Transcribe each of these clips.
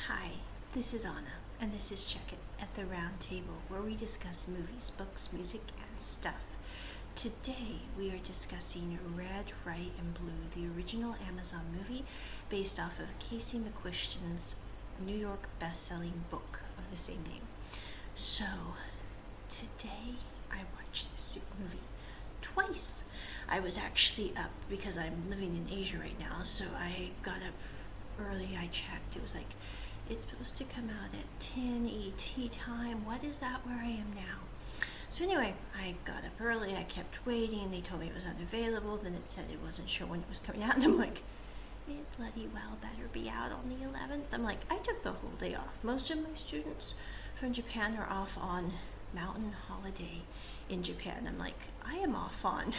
Hi, this is Anna, and this is Check It at the Round Table, where we discuss movies, books, music, and stuff. Today, we are discussing Red, Right, and Blue, the original Amazon movie based off of Casey McQuiston's New York best-selling book of the same name. So, today, I watched this movie twice. I was actually up because I'm living in Asia right now, so I got up early. I checked. It was like, it's supposed to come out at 10 ET time. What is that where I am now? So anyway, I got up early. I kept waiting. They told me it was unavailable. Then it said it wasn't sure when it was coming out. And I'm like, it bloody well better be out on the 11th. I'm like, I took the whole day off. Most of my students from Japan are off on mountain holiday in Japan. I'm like, I am off on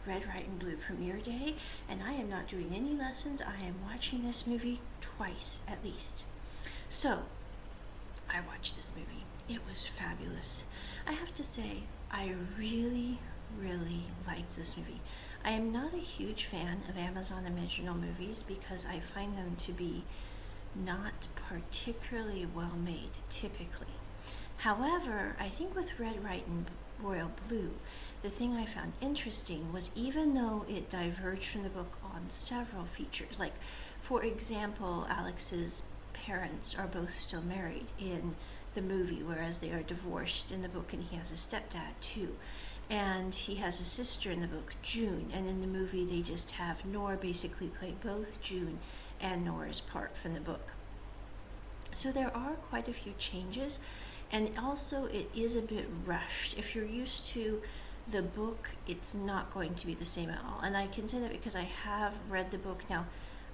Red, Right, and Blue premiere day, and I am not doing any lessons. I am watching this movie twice at least. So, I watched this movie. It was fabulous. I have to say, I really, really liked this movie. I am not a huge fan of Amazon original movies because I find them to be not particularly well made, typically. However, I think with Red, Right, and Royal Blue, the thing I found interesting was even though it diverged from the book on several features, like, for example, Alex's parents are both still married in the movie, whereas they are divorced in the book, and he has a stepdad too. And he has a sister in the book, June, and in the movie they just have Nora basically play both June and Nora's part from the book. So there are quite a few changes, and also it is a bit rushed. If you're used to the book, it's not going to be the same at all. And I can say that because I have read the book. Now,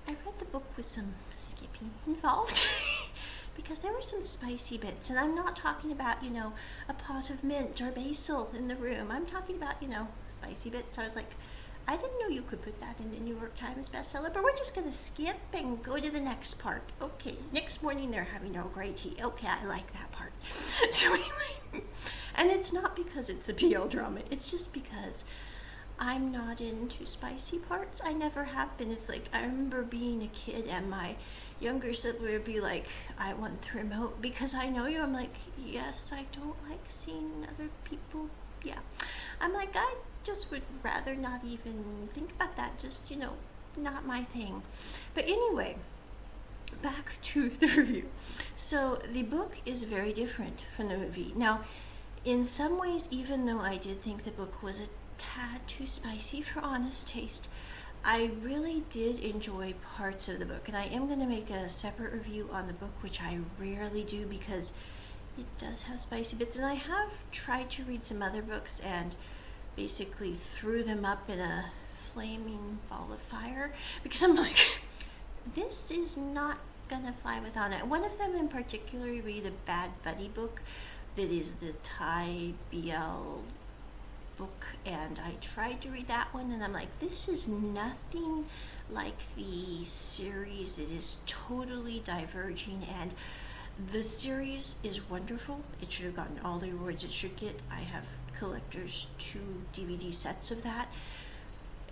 I read the book with some skipping involved because there were some spicy bits. And I'm not talking about, a pot of mint or basil in the room. I'm talking about, spicy bits. I was like, I didn't know you could put that in the New York Times bestseller, but we're just going to skip and go to the next part. Okay, next morning they're having Earl Grey tea. Okay, I like that part. So anyway, and it's not because it's a PL drama. It's just because I'm not into spicy parts. I never have been. It's like, I remember being a kid and my younger sibling would be like, I want the remote because I know you. I'm like, yes, I don't like seeing other people. Yeah. I'm like, I just would rather not even think about that. Just, not my thing. But anyway, back to the review. So the book is very different from the movie. Now, in some ways, even though I did think the book was a tad too spicy for honest taste, I really did enjoy parts of the book. And I am going to make a separate review on the book, which I rarely do because it does have spicy bits. And I have tried to read some other books and basically threw them up in a flaming ball of fire because I'm like, this is not gonna fly without it. One of them in particular, read the Bad Buddy book that is the Thai BL book, and I tried to read that one, and I'm like, this is nothing like the series. It is totally diverging, and the series is wonderful. It should have gotten all the awards it should get. I have collector's 2 DVD sets of that,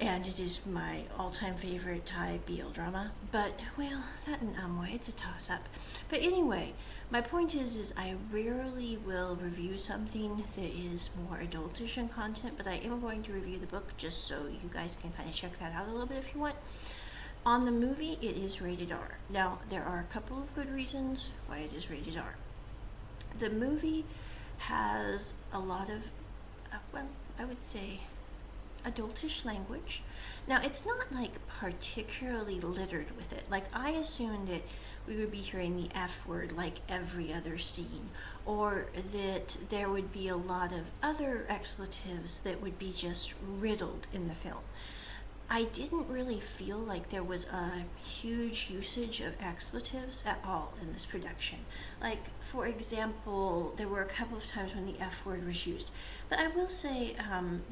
and it is my all-time favorite Thai BL drama. But, well, that and Amway, it's a toss-up. But anyway, my point is I rarely will review something that is more adultish in content, but I am going to review the book just so you guys can kind of check that out a little bit if you want. On the movie, it is rated R. Now, there are a couple of good reasons why it is rated R. The movie has a lot of, I would say, adultish language. Now, it's not like particularly littered with it. Like, I assumed that we would be hearing the F word like every other scene, or that there would be a lot of other expletives that would be just riddled in the film. I didn't really feel like there was a huge usage of expletives at all in this production. Like, for example, there were a couple of times when the F word was used. But I will say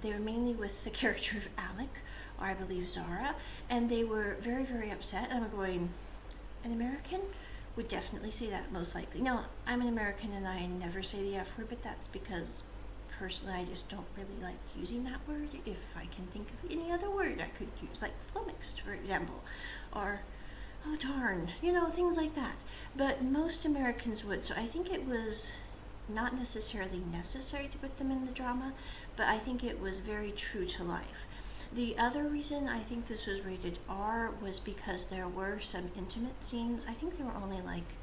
they were mainly with the character of Alec, or I believe Zara, and they were very, very upset. I'm going, an American would definitely say that, most likely. Now, I'm an American and I never say the F word, but that's because personally, I just don't really like using that word. If I can think of any other word I could use, like flummoxed, for example, or oh darn, things like that. But most Americans would. So I think it was not necessarily necessary to put them in the drama, but I think it was very true to life. The other reason I think this was rated R was because there were some intimate scenes. I think there were only like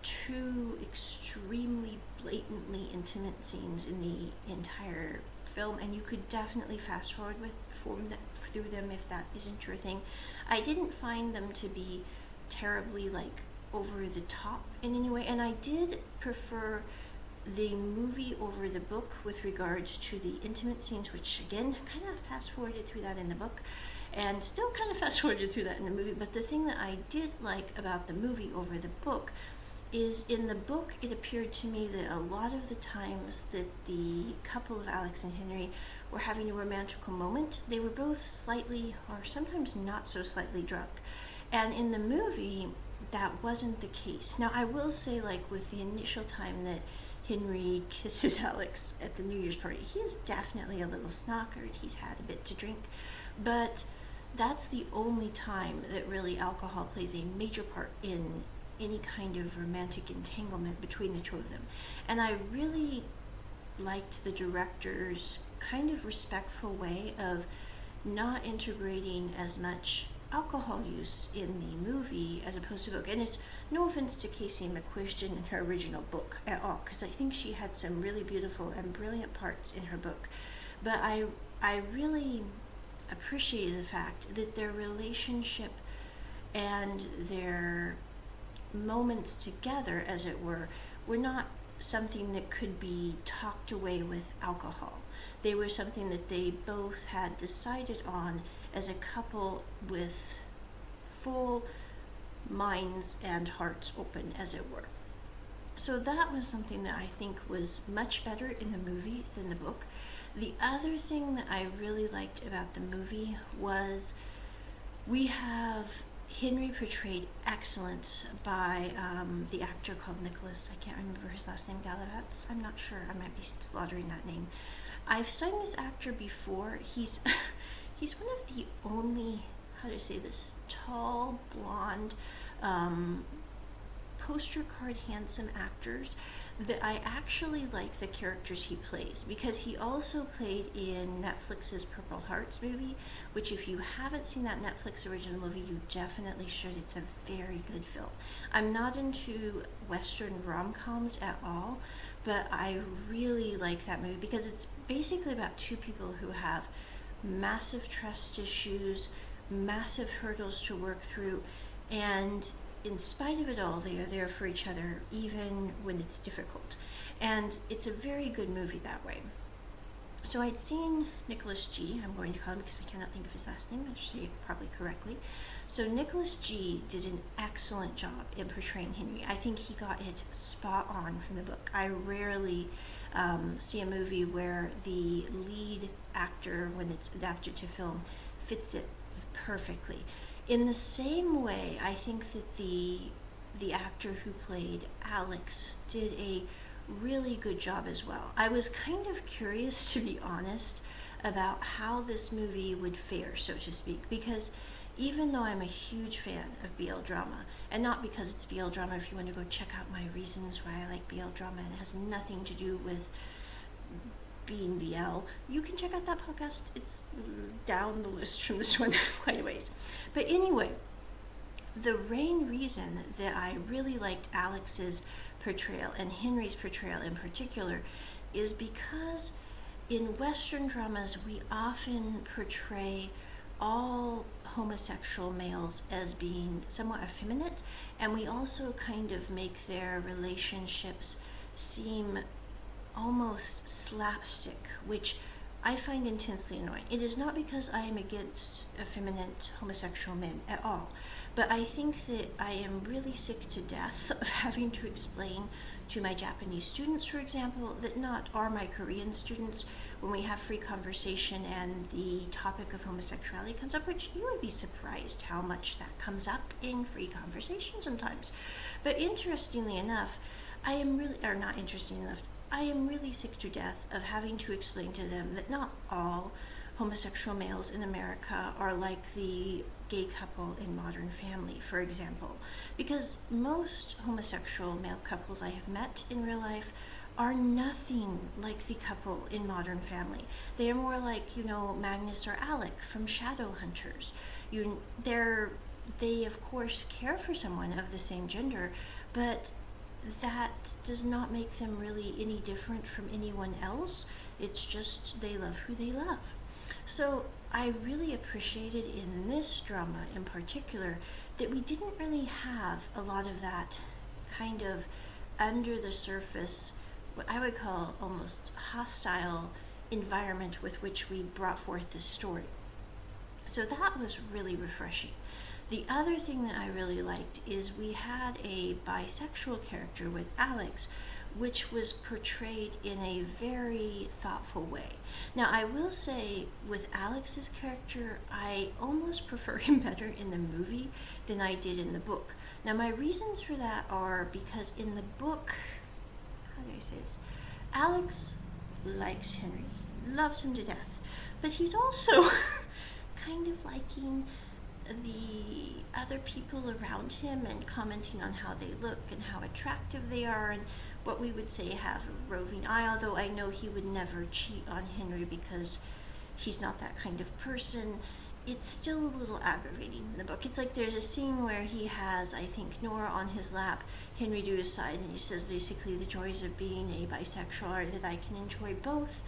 two extremely blatantly intimate scenes in the entire film, and you could definitely fast forward through them if that isn't your thing. I didn't find them to be terribly like over the top in any way, and I did prefer the movie over the book with regards to the intimate scenes, which again kind of fast forwarded through that in the book and still kind of fast forwarded through that in the movie. But the thing that I did like about the movie over the book is in the book it appeared to me that a lot of the times that the couple of Alex and Henry were having a romantical moment, they were both slightly or sometimes not so slightly drunk. And in the movie that wasn't the case. Now I will say, like, with the initial time that Henry kisses Alex at the New Year's party, he is definitely a little snockered. He's had a bit to drink, but that's the only time that really alcohol plays a major part in any kind of romantic entanglement between the two of them. And I really liked the director's kind of respectful way of not integrating as much alcohol use in the movie as opposed to the book. And it's no offense to Casey McQuiston in her original book at all, because I think she had some really beautiful and brilliant parts in her book. But I really appreciated the fact that their relationship and their moments together, as it were not something that could be talked away with alcohol. They were something that they both had decided on as a couple with full minds and hearts open, as it were. So that was something that I think was much better in the movie than the book. The other thing that I really liked about the movie was we have Henry portrayed excellent by the actor called Nicholas. I can't remember his last name, Gallivats. I'm not sure. I might be slaughtering that name. I've seen this actor before. He's one of the only, how do I say this, tall, blonde, poster card handsome actors that I actually like the characters he plays, because he also played in Netflix's Purple Hearts movie, which if you haven't seen that Netflix original movie, you definitely should. It's a very good film. I'm not into Western rom-coms at all, but I really like that movie because it's basically about two people who have massive trust issues, massive hurdles to work through, and in spite of it all, they are there for each other, even when it's difficult. And it's a very good movie that way. So I'd seen Nicholas G, I'm going to call him because I cannot think of his last name, I should say it probably correctly. So Nicholas G did an excellent job in portraying Henry. I think he got it spot on from the book. I rarely see a movie where the lead actor, when it's adapted to film, fits it perfectly. In the same way, I think that the actor who played Alex did a really good job as well. I was kind of curious, to be honest, about how this movie would fare, so to speak, because even though I'm a huge fan of BL drama, and not because it's BL drama, if you want to go check out my reasons why I like BL drama, and it has nothing to do with being BL, you can check out that podcast. It's down the list from this one quite a ways. But anyway, the main reason that I really liked Alex's portrayal and Henry's portrayal in particular is because in Western dramas we often portray all homosexual males as being somewhat effeminate, and we also kind of make their relationships seem almost slapstick, which I find intensely annoying. It is not because I am against effeminate homosexual men at all, but I think that I am really sick to death of having to explain to my Japanese students, for example, that not are my Korean students, when we have free conversation and the topic of homosexuality comes up, which you would be surprised how much that comes up in free conversation sometimes. But interestingly enough, I am really sick to death of having to explain to them that not all homosexual males in America are like the gay couple in Modern Family, for example, because most homosexual male couples I have met in real life are nothing like the couple in Modern Family. They are more like, Magnus or Alec from Shadowhunters. They of course care for someone of the same gender, but that does not make them really any different from anyone else. It's just they love who they love. So I really appreciated in this drama in particular that we didn't really have a lot of that kind of under the surface, what I would call almost hostile environment with which we brought forth this story. So that was really refreshing. The other thing that I really liked is we had a bisexual character with Alex, which was portrayed in a very thoughtful way. Now, I will say with Alex's character, I almost prefer him better in the movie than I did in the book. Now, my reasons for that are because in the book, how do I say this? Alex likes Henry, loves him to death, but he's also kind of liking the other people around him and commenting on how they look and how attractive they are and what we would say have a roving eye, although I know he would never cheat on Henry because he's not that kind of person. It's still a little aggravating in the book. It's like there's a scene where he has, I think, Nora on his lap, Henry to his side, and he says basically the joys of being a bisexual are that I can enjoy both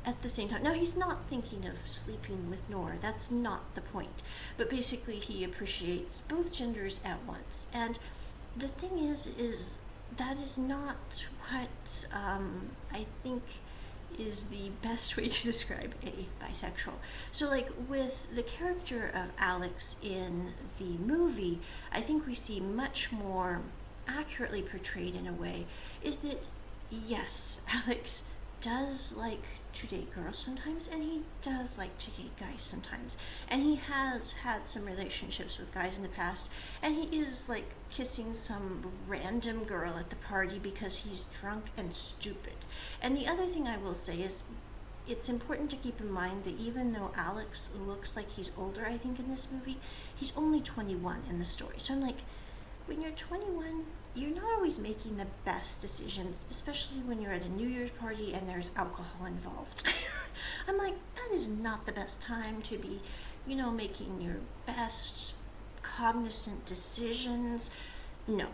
at the same time. Now, he's not thinking of sleeping with Nora. That's not the point. But basically, he appreciates both genders at once. And the thing is that is not what I think is the best way to describe a bisexual. So like with the character of Alex in the movie, I think we see much more accurately portrayed in a way is that yes, Alex does like to date girls sometimes, and he does like to date guys sometimes, and he has had some relationships with guys in the past, and he is like kissing some random girl at the party because he's drunk and stupid. And the other thing I will say is it's important to keep in mind that even though Alex looks like he's older, I think in this movie, he's only 21 in the story. So I'm like, when you're 21, you're not always making the best decisions, especially when you're at a New Year's party and there's alcohol involved. I'm like, that is not the best time to be, making your best cognizant decisions. No.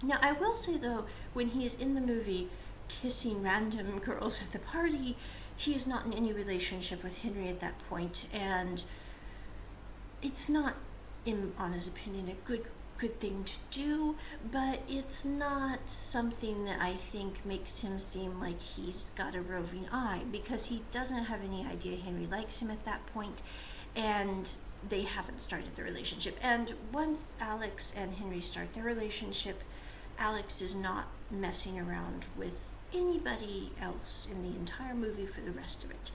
Now, I will say though, when he is in the movie kissing random girls at the party, he is not in any relationship with Henry at that point, and it's not, in Anna's opinion, a good thing to do, but it's not something that I think makes him seem like he's got a roving eye, because he doesn't have any idea Henry likes him at that point, and they haven't started the relationship. And once Alex and Henry start their relationship, Alex is not messing around with anybody else in the entire movie for the rest of it.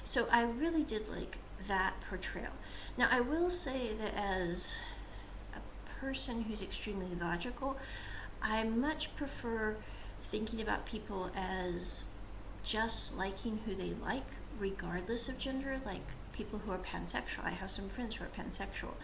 So I really did like that portrayal. Now, I will say that as person who's extremely logical, I much prefer thinking about people as just liking who they like regardless of gender, like people who are pansexual. I have some friends who are pansexual,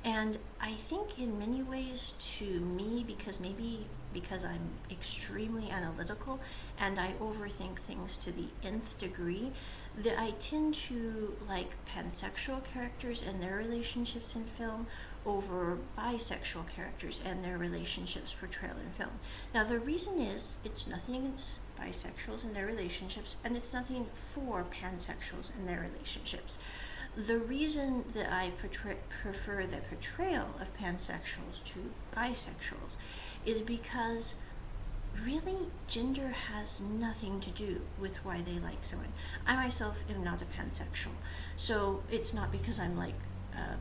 and I think in many ways, to me, because I'm extremely analytical and I overthink things to the nth degree, that I tend to like pansexual characters and their relationships in film over bisexual characters and their relationships portrayed in film. Now, the reason is, it's nothing against bisexuals and their relationships, and it's nothing for pansexuals and their relationships. The reason that I prefer the portrayal of pansexuals to bisexuals is because really gender has nothing to do with why they like someone. I myself am not a pansexual, so it's not because I'm like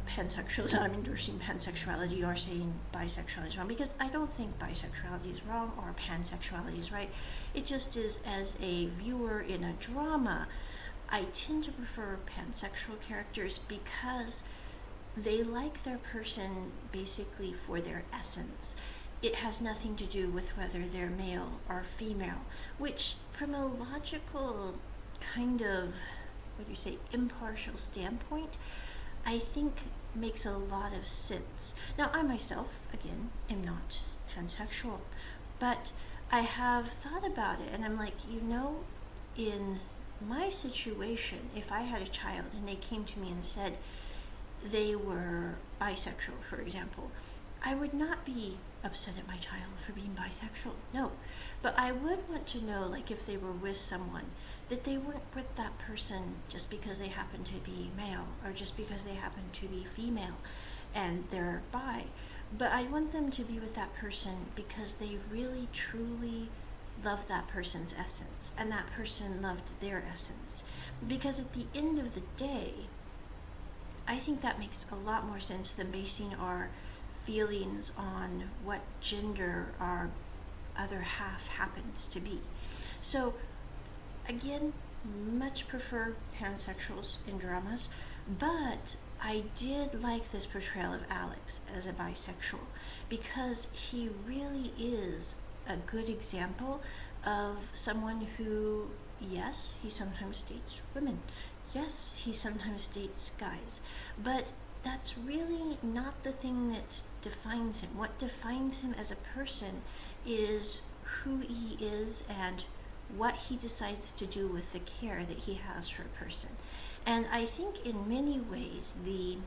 pansexual that I'm endorsing pansexuality or saying bisexuality is wrong, because I don't think bisexuality is wrong or pansexuality is right. It just is, as a viewer in a drama, I tend to prefer pansexual characters because they like their person basically for their essence. It has nothing to do with whether they're male or female, which from a logical kind of impartial standpoint, I think makes a lot of sense. Now, I myself, again, am not pansexual, but I have thought about it, and I'm like, in my situation, if I had a child and they came to me and said they were bisexual, for example, I would not be upset at my child for being bisexual, no. But I would want to know, like, if they were with someone, that they weren't with that person just because they happen to be male or just because they happen to be female and they're bi. But I want them to be with that person because they really, truly loved that person's essence and that person loved their essence. Because at the end of the day, I think that makes a lot more sense than basing our feelings on what gender our other half happens to be. So again, much prefer pansexuals in dramas, but I did like this portrayal of Alex as a bisexual because he really is a good example of someone who, yes, he sometimes dates women. Yes, he sometimes dates guys. But that's really not the thing that defines him. What defines him as a person is who he is and what he decides to do with the care that he has for a person. And I think in many ways the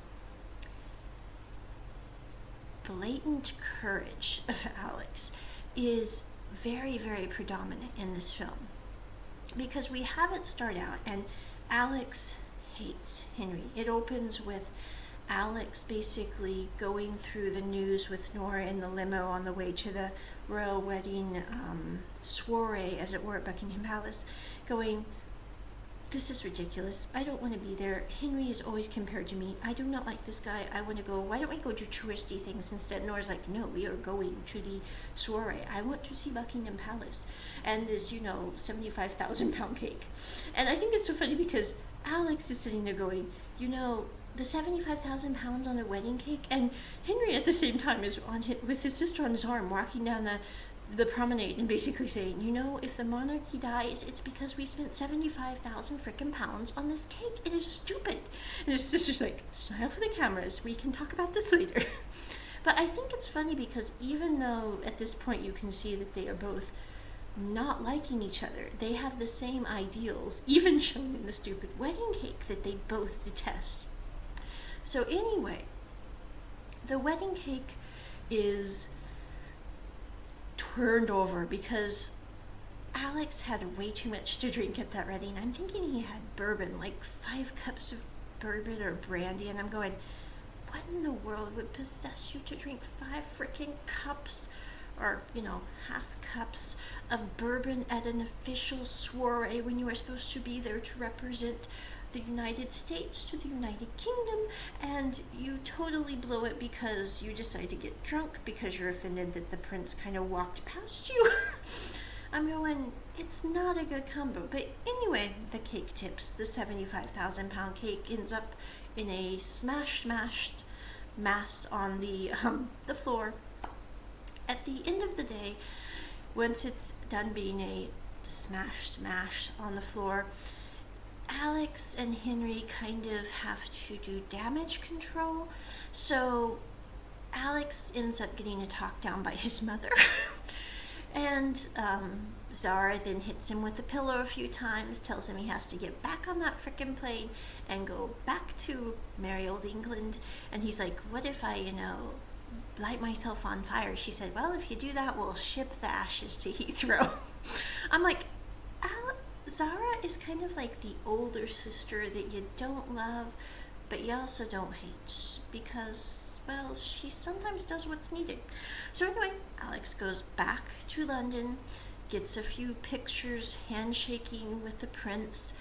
blatant courage of Alex is very, very predominant in this film. Because we have it start out and Alex hates Henry. It opens with Alex basically going through the news with Nora in the limo on the way to the royal wedding soiree, as it were, at Buckingham Palace, going, "This is ridiculous. I don't want to be there. Henry is always compared to me. I do not like this guy. I want to go. Why don't we go do touristy things instead?" Nora's like, "No, we are going to the soiree. I want to see Buckingham Palace and this, 75,000 pound cake." And I think it's so funny because Alex is sitting there going, the 75,000 pounds on a wedding cake, and Henry at the same time is with his sister on his arm walking down the promenade and basically saying, if the monarchy dies, it's because we spent 75,000 frickin' pounds on this cake. It is stupid. And his sister's like, "Smile for the cameras. We can talk about this later." But I think it's funny because even though at this point you can see that they are both not liking each other, they have the same ideals, even shown in the stupid wedding cake that they both detest. So anyway, the wedding cake is turned over because Alex had way too much to drink at that wedding. I'm thinking he had bourbon, like 5 cups of bourbon or brandy, and I'm going, what in the world would possess you to drink 5 freaking cups or, half cups of bourbon at an official soiree when you are supposed to be there to represent the United States to the United Kingdom, and you totally blow it because you decide to get drunk because you're offended that the prince kind of walked past you. I'm going, it's not a good combo. But anyway, the cake tips. The 75,000 pound cake ends up in a smashed mass on the floor. At the end of the day, once it's done being a smashed mash on the floor, Alex and Henry kind of have to do damage control. So Alex ends up getting a talk down by his mother. And Zara then hits him with the pillow a few times, tells him he has to get back on that frickin' plane and go back to merry old England. And he's like, what if I, light myself on fire? She said, well, if you do that, we'll ship the ashes to Heathrow. I'm like, Zara is kind of like the older sister that you don't love, but you also don't hate because, well, she sometimes does what's needed. So anyway, Alex goes back to London, gets a few pictures handshaking with the prince,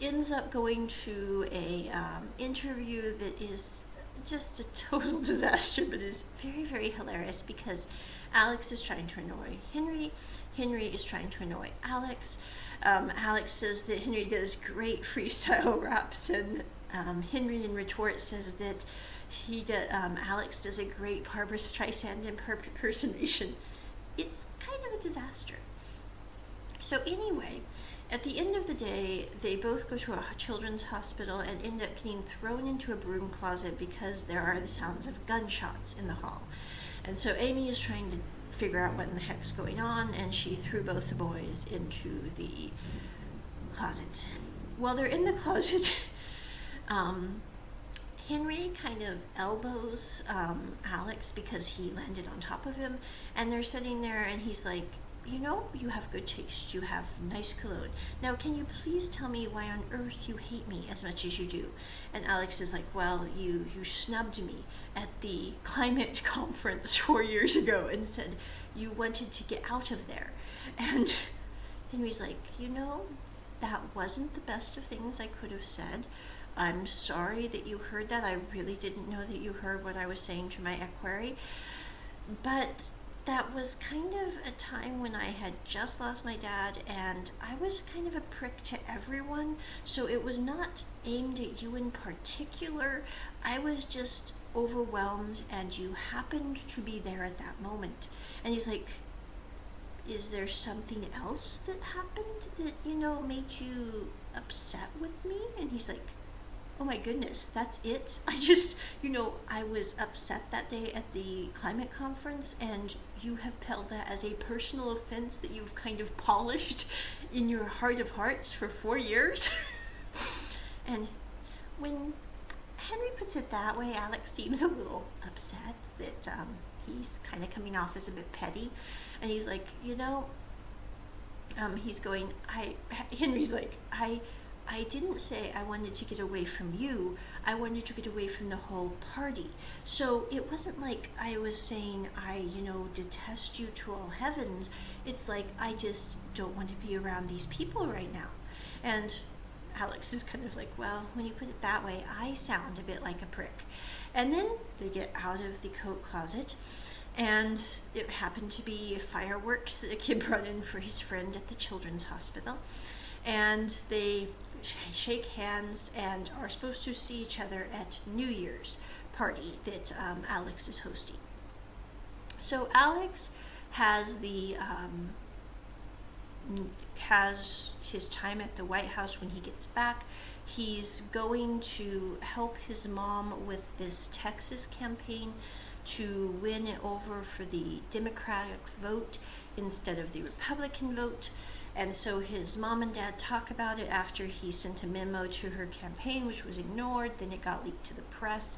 ends up going to a interview that is just a total disaster, but is very, very hilarious because Alex is trying to annoy Henry. Henry is trying to annoy Alex. Alex says that Henry does great freestyle raps, and Henry in retort says that Alex does a great Barbra Streisand impersonation. It's kind of a disaster. So anyway, At the end of the day, they both go to a children's hospital and end up getting thrown into a broom closet because there are the sounds of gunshots in the hall. And so Amy is trying to figure out what in the heck's going on, and she threw both the boys into the closet. While they're in the closet, Henry kind of elbows Alex because he landed on top of him, and they're sitting there, and he's like, you know, you have good taste. You have nice cologne. Now, can you please tell me why on earth you hate me as much as you do? And Alex is like, well, you snubbed me at the climate conference 4 years ago and said you wanted to get out of there. And Henry's like, you know, that wasn't the best of things I could have said. I'm sorry that you heard that. I really didn't know that you heard what I was saying to my equerry. But that was kind of a time when I had just lost my dad, and I was kind of a prick to everyone, so it was not aimed at you in particular. I was just overwhelmed, and you happened to be there at that moment. And he's like, is there something else that happened that, you know, made you upset with me? And he's like, oh my goodness, that's it? I just, you know, I was upset that day at the climate conference, and you have held that as a personal offense that you've kind of polished in your heart of hearts for 4 years. And when Henry puts it that way, Alex seems a little upset that he's kind of coming off as a bit petty. And he's like, you know, Henry's like, I didn't say I wanted to get away from you. I wanted to get away from the whole party. So it wasn't like I was saying I, you know, detest you to all heavens. It's like I just don't want to be around these people right now. And Alex is kind of like, well, when you put it that way, I sound a bit like a prick. And then they get out of the coat closet, and it happened to be fireworks that a kid brought in for his friend at the children's hospital. And they shake hands and are supposed to see each other at New Year's party that Alex is hosting. So Alex has has his time at the White House when he gets back. He's going to help his mom with this Texas campaign to win it over for the Democratic vote instead of the Republican vote. And so his mom and dad talk about it after he sent a memo to her campaign, which was ignored. Then it got leaked to the press.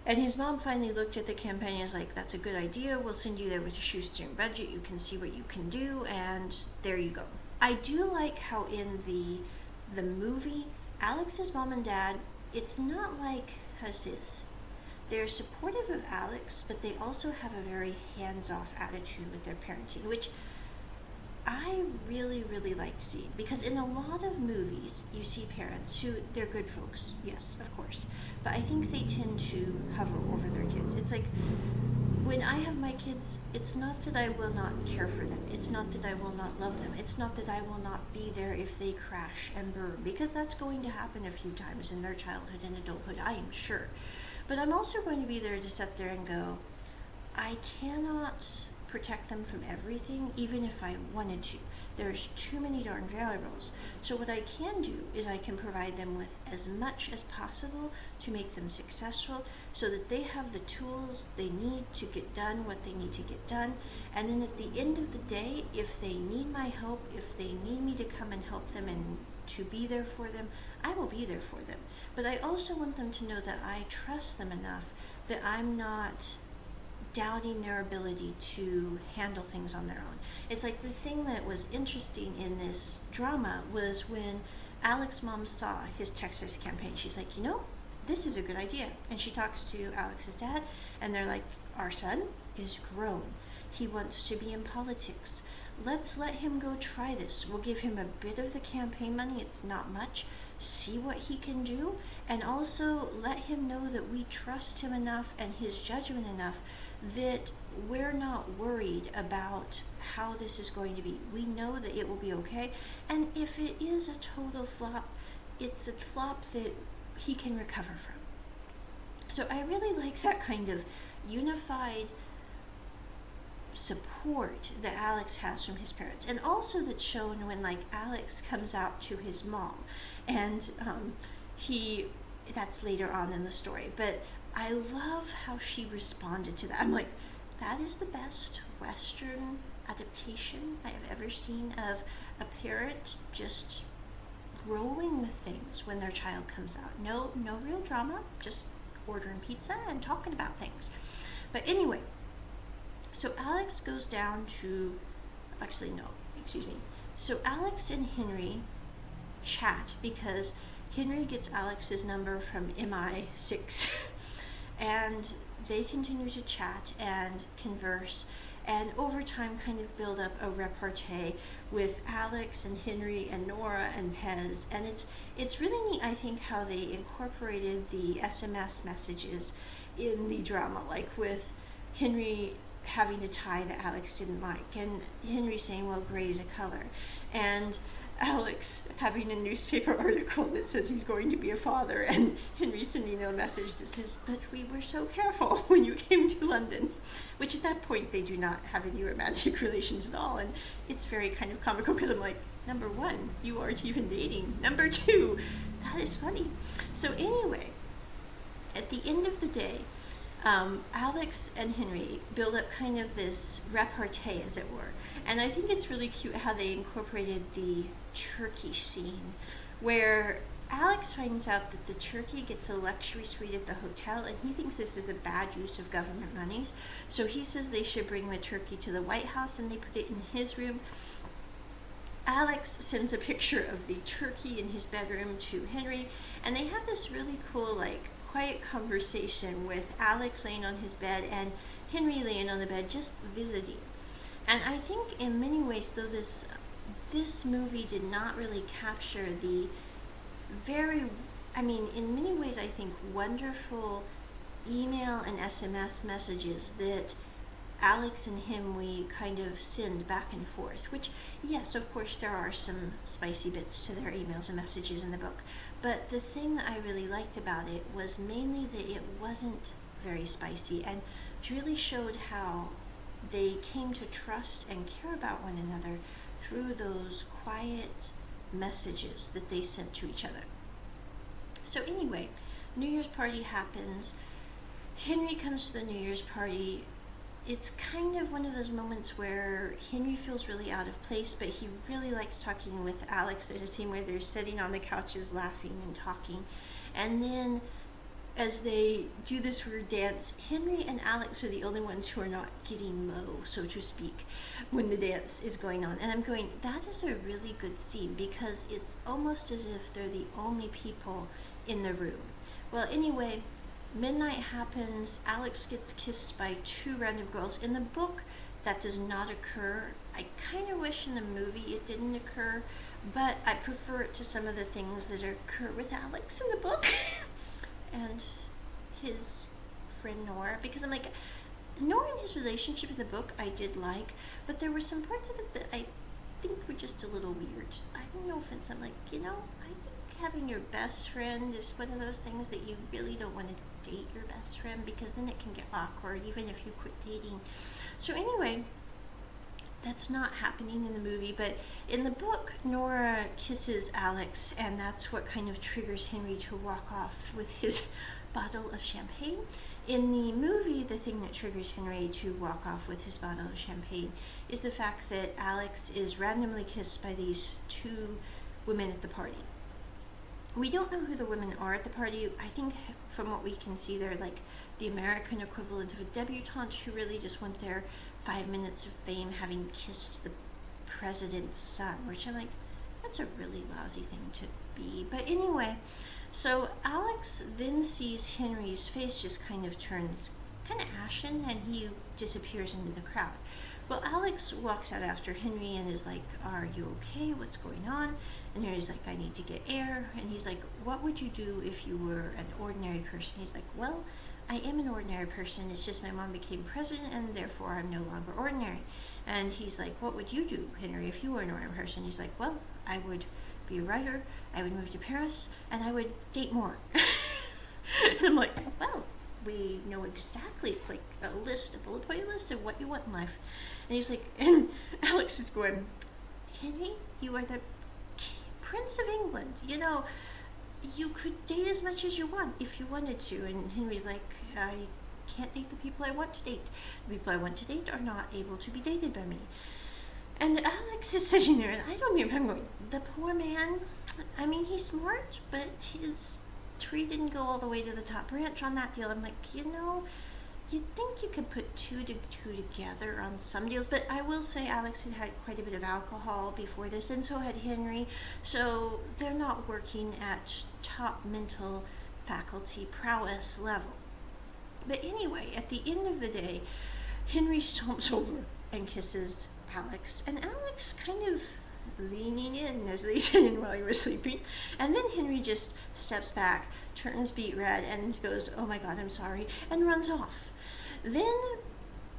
And his mom finally looked at the campaign and was like, that's a good idea. We'll send you there with a shoestring budget. You can see what you can do. And there you go. I do like how in the movie, Alex's mom and dad, it's not like, how does this? They're supportive of Alex, but they also have a very hands-off attitude with their parenting, which I really, really like to see, because in a lot of movies, you see parents who, they're good folks, yes, of course, but I think they tend to hover over their kids. It's like, when I have my kids, it's not that I will not care for them. It's not that I will not love them. It's not that I will not be there if they crash and burn, because that's going to happen a few times in their childhood and adulthood, I am sure. But I'm also going to be there to sit there and go, I cannot protect them from everything, even if I wanted to. There's too many darn variables. So what I can do is I can provide them with as much as possible to make them successful, so that they have the tools they need to get done what they need to get done. And then at the end of the day, if they need my help, if they need me to come and help them and to be there for them, I will be there for them. But I also want them to know that I trust them enough that I'm not doubting their ability to handle things on their own. It's like the thing that was interesting in this drama was when Alex's mom saw his Texas campaign. She's like, you know, this is a good idea. And she talks to Alex's dad, and they're like, our son is grown. He wants to be in politics. Let's let him go try this. We'll give him a bit of the campaign money. It's not much. See what he can do. And also let him know that we trust him enough and his judgment enough that we're not worried about how this is going to be. We know that it will be okay. And if it is a total flop, it's a flop that he can recover from. So I really like that kind of unified support that Alex has from his parents, and also that's shown when like Alex comes out to his mom, and he that's later on in the story. But I love how she responded to that. I'm like, that is the best Western adaptation I have ever seen of a parent just rolling with things when their child comes out. No real drama, just ordering pizza and talking about things. But anyway, so Alex goes down to, actually no, excuse me. So Alex and Henry chat because Henry gets Alex's number from MI6 and they continue to chat and converse, and over time kind of build up a repartee with Alex and Henry and Nora and Pez. And it's really neat, I think, how they incorporated the SMS messages in the drama, like with Henry having a tie that Alex didn't like, and Henry saying, well, gray is a color, and Alex having a newspaper article that says he's going to be a father, and Henry sending a message that says, but we were so careful when you came to London, which at that point they do not have any romantic relations at all. And it's very kind of comical because I'm like, number one, you aren't even dating. Number two, that is funny. So anyway, at the end of the day, Alex and Henry build up kind of this repartee, as it were. And I think it's really cute how they incorporated the turkey scene, where Alex finds out that the turkey gets a luxury suite at the hotel, and he thinks this is a bad use of government monies. So he says they should bring the turkey to the White House, and they put it in his room. Alex sends a picture of the turkey in his bedroom to Henry, and they have this really cool, like, quiet conversation with Alex laying on his bed and Henry laying on the bed just visiting. And I think in many ways, though this movie did not really capture the in many ways I think wonderful email and SMS messages that Alex and Henry kind of send back and forth, which, yes, of course, there are some spicy bits to their emails and messages in the book. But the thing that I really liked about it was mainly that it wasn't very spicy, and really showed how they came to trust and care about one another through those quiet messages that they sent to each other. So anyway, New Year's party happens. Henry comes to the New Year's party. It's kind of one of those moments where Henry feels really out of place, but he really likes talking with Alex. There's a scene where they're sitting on the couches laughing and talking. And then as they do this weird dance, Henry and Alex are the only ones who are not getting low, so to speak, when the dance is going on. And I'm going, that is a really good scene, because it's almost as if they're the only people in the room. Well, anyway, midnight happens. Alex gets kissed by two random girls. In the book, that does not occur. I kind of wish in the movie it didn't occur, but I prefer it to some of the things that occur with Alex in the book and his friend Nora, because I'm like, Nora and his relationship in the book I did like, but there were some parts of it that I think were just a little weird. I have no offense. I'm like, I think having your best friend is one of those things that you really don't want to date your best friend, because then it can get awkward even if you quit dating. So anyway, that's not happening in the movie, but in the book, Nora kisses Alex, and that's what kind of triggers Henry to walk off with his bottle of champagne. In the movie, the thing that triggers Henry to walk off with his bottle of champagne is the fact that Alex is randomly kissed by these two women at the party. We don't know who the women are at the party. I think from what we can see, they're like the American equivalent of a debutante who really just want their 5 minutes of fame having kissed the president's son, which I'm like, that's a really lousy thing to be. But anyway, so Alex then sees Henry's face just kind of turns kind of ashen, and he disappears into the crowd. Well, Alex walks out after Henry and is like, are you okay? What's going on? And Henry's like, I need to get air. And he's like, what would you do if you were an ordinary person? He's like, well, I am an ordinary person. It's just my mom became president, and therefore I'm no longer ordinary. And he's like, what would you do, Henry, if you were an ordinary person? He's like, well, I would be a writer, I would move to Paris, and I would date more. And I'm like, well, we know exactly. It's like a bullet point list of what you want in life. And he's like, and Alex is going, Henry, you are the Prince of England. You know, you could date as much as you want if you wanted to. And Henry's like, I can't date the people I want to date. The people I want to date are not able to be dated by me. And Alex is sitting there, and I don't remember, I'm going, the poor man, I mean, he's smart, but his tree didn't go all the way to the top branch on that deal. I'm like, you'd think you could put two together on some deals, but I will say Alex had quite a bit of alcohol before this, and so had Henry, so they're not working at top mental faculty prowess level. But anyway, at the end of the day, Henry stomps over and kisses Alex, and Alex kind of leaning in, as they said, while he was sleeping, and then Henry just steps back, turns beet red, and goes, oh my god, I'm sorry, and runs off. Then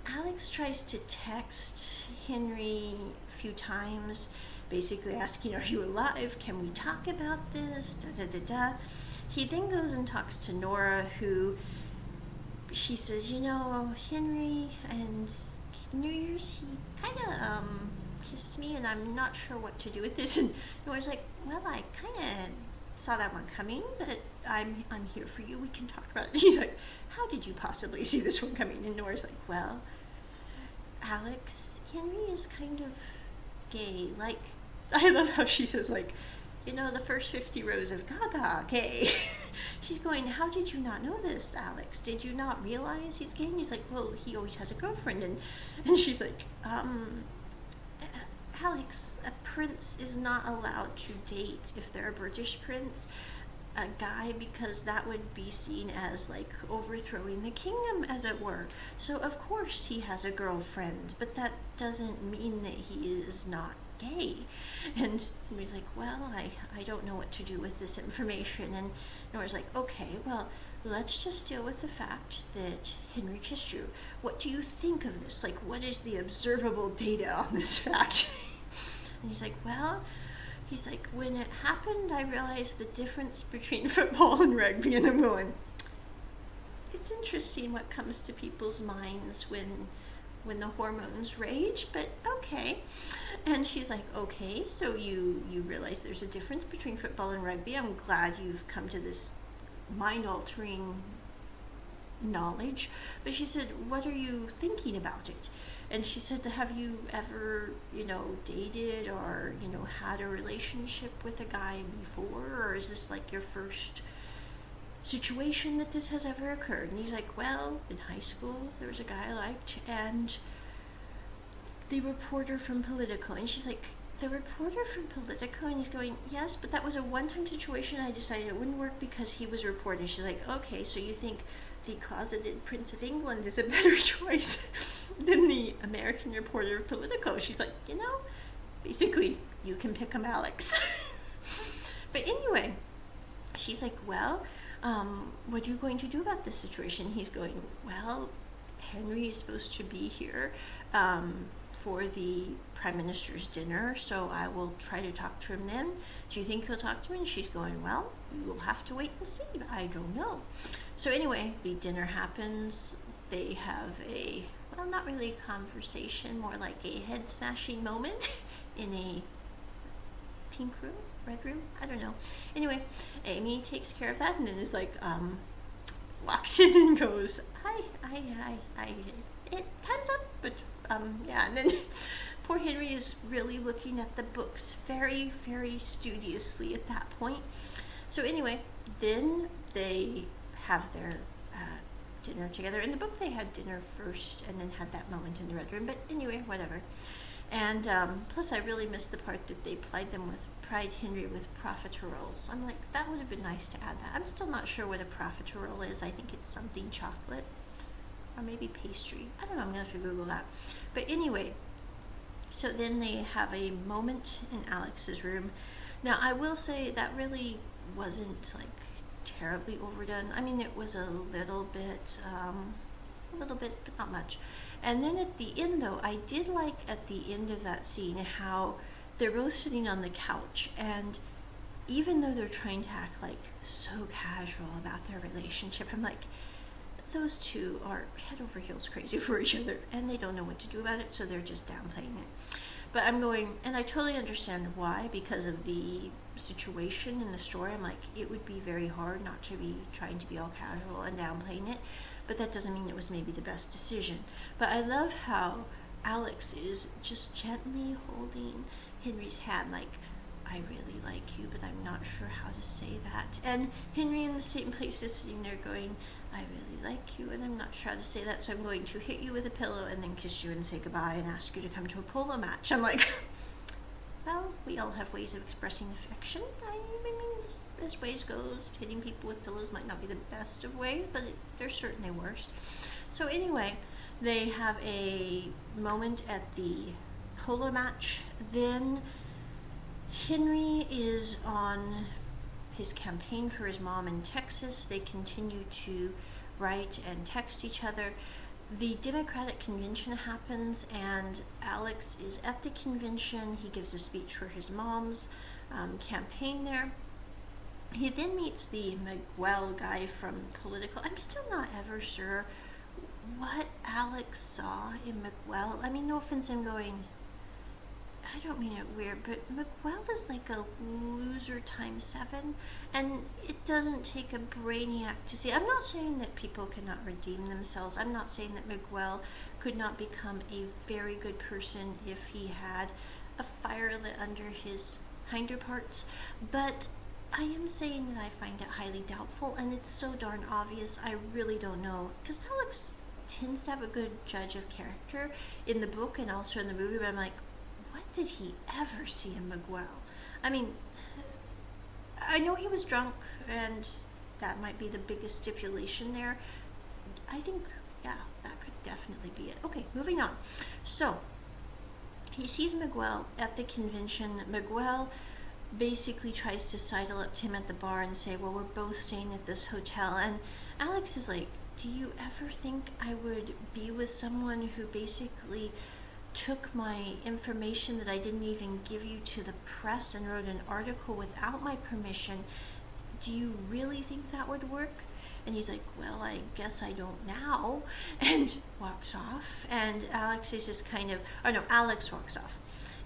Alex tries to text Henry a few times, basically asking, are you alive? Can we talk about this? Da da da da. He then goes and talks to Nora, who she says, Henry, and New Year's, he kind of kissed me, and I'm not sure what to do with this. And Nora's like, well, I kind of saw that one coming, but I'm here for you. We can talk about it. He's like, how did you possibly see this one coming? And Nora's like, well, Alex, Henry is kind of gay. Like, I love how she says, like, the first 50 rows of Gaga, gay. She's going, how did you not know this, Alex? Did you not realize he's gay? And he's like, well, he always has a girlfriend. And she's like, Alex, a prince is not allowed to date, if they're a British prince, a guy, because that would be seen as like overthrowing the kingdom, as it were. So of course he has a girlfriend, but that doesn't mean that he is not gay. And Henry's like, well, I don't know what to do with this information. And Nora's like, okay, well, let's just deal with the fact that Henry kissed you. What do you think of this? Like, what is the observable data on this fact? And he's like, well, when it happened, I realized the difference between football and rugby. And I'm going, it's interesting what comes to people's minds when the hormones rage, but okay. And she's like, okay, so you realize there's a difference between football and rugby. I'm glad you've come to this mind-altering knowledge. But she said, what are you thinking about it? And she said, have you ever, dated or, had a relationship with a guy before? Or is this like your first situation that this has ever occurred? And he's like, well, in high school, there was a guy I liked, and the reporter from Politico. And she's like, the reporter from Politico? And he's going, yes, but that was a one-time situation. I decided it wouldn't work because he was reporting. She's like, okay, so you think the closeted Prince of England is a better choice than the American reporter of Politico? She's like, basically, you can pick him, Alex. But anyway, she's like, well, what are you going to do about this situation? He's going, well, Henry is supposed to be here for the Prime Minister's dinner, so I will try to talk to him then. Do you think he'll talk to me? And she's going, well, we'll have to wait and see. I don't know. So anyway, the dinner happens. They have not really a conversation, more like a head-smashing moment in a pink room, red room, I don't know. Anyway, Amy takes care of that and then is like, walks in and goes, hi, time's up, but yeah, and then poor Henry is really looking at the books very, very studiously at that point. So anyway, then they have their dinner together. In the book, they had dinner first and then had that moment in the red room, but anyway, whatever. And plus, I really missed the part that they plied Henry with profiteroles. I'm like, that would have been nice to add that. I'm still not sure what a profiterole is. I think it's something chocolate or maybe pastry. I don't know. I'm going to have to Google that. But anyway, so then they have a moment in Alex's room. Now, I will say that really wasn't like terribly overdone. I mean, it was a little bit, but not much. And then at the end, though, I did like at the end of that scene how they're both sitting on the couch, and even though they're trying to act like so casual about their relationship, I'm like, those two are head over heels crazy for each other, and they don't know what to do about it, so they're just downplaying it. But I'm going, and I totally understand why, because of the situation in the story. I'm like, it would be very hard not to be trying to be all casual and downplaying it, but that doesn't mean it was maybe the best decision. But I love how Alex is just gently holding Henry's hand, like, I really like you, but I'm not sure how to say that. And Henry in the same place is sitting there going, I really like you, and I'm not sure how to say that, so I'm going to hit you with a pillow and then kiss you and say goodbye and ask you to come to a polo match. I'm like, well, we all have ways of expressing affection. I mean, as ways goes, hitting people with pillows might not be the best of ways, but there's certainly worse. So anyway, they have a moment at the polo match. Then Henry is on his campaign for his mom in Texas. They continue to write and text each other. The Democratic convention happens, and Alex is at the convention. He gives a speech for his mom's campaign there. He then meets the Miguel guy from Political. I'm still not ever sure what Alex saw in Miguel. I mean, no offense, I'm going, I don't mean it weird, but Miguel is like a loser times 7, and it doesn't take a brainiac to see. I'm not saying that people cannot redeem themselves. I'm not saying that Miguel could not become a very good person if he had a fire lit under his hinder parts, but I am saying that I find it highly doubtful, and it's so darn obvious. I really don't know, because Alex tends to have a good judge of character in the book and also in the movie, but I'm like, what did he ever see in Miguel? I mean, I know he was drunk, and that might be the biggest stipulation there. I think, yeah, that could definitely be it. Okay, moving on. So, he sees Miguel at the convention. Miguel basically tries to sidle up to him at the bar and say, well, we're both staying at this hotel. And Alex is like, do you ever think I would be with someone who basically took my information that I didn't even give you to the press and wrote an article without my permission? Do you really think that would work? And he's like, well, I guess I don't now, and walks off. And Alex is just kind of, or no, Alex walks off.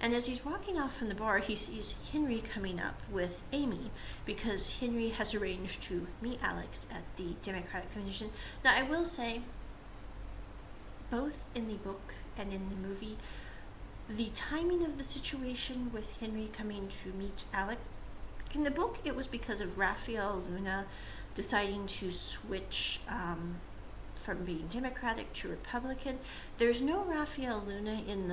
And as he's walking off from the bar, he sees Henry coming up with Amy, because Henry has arranged to meet Alex at the Democratic convention. Now, I will say, both in the book and in the movie, the timing of the situation with Henry coming to meet Alex, in the book it was because of Raphael Luna deciding to switch from being Democratic to Republican. There's no Raphael Luna in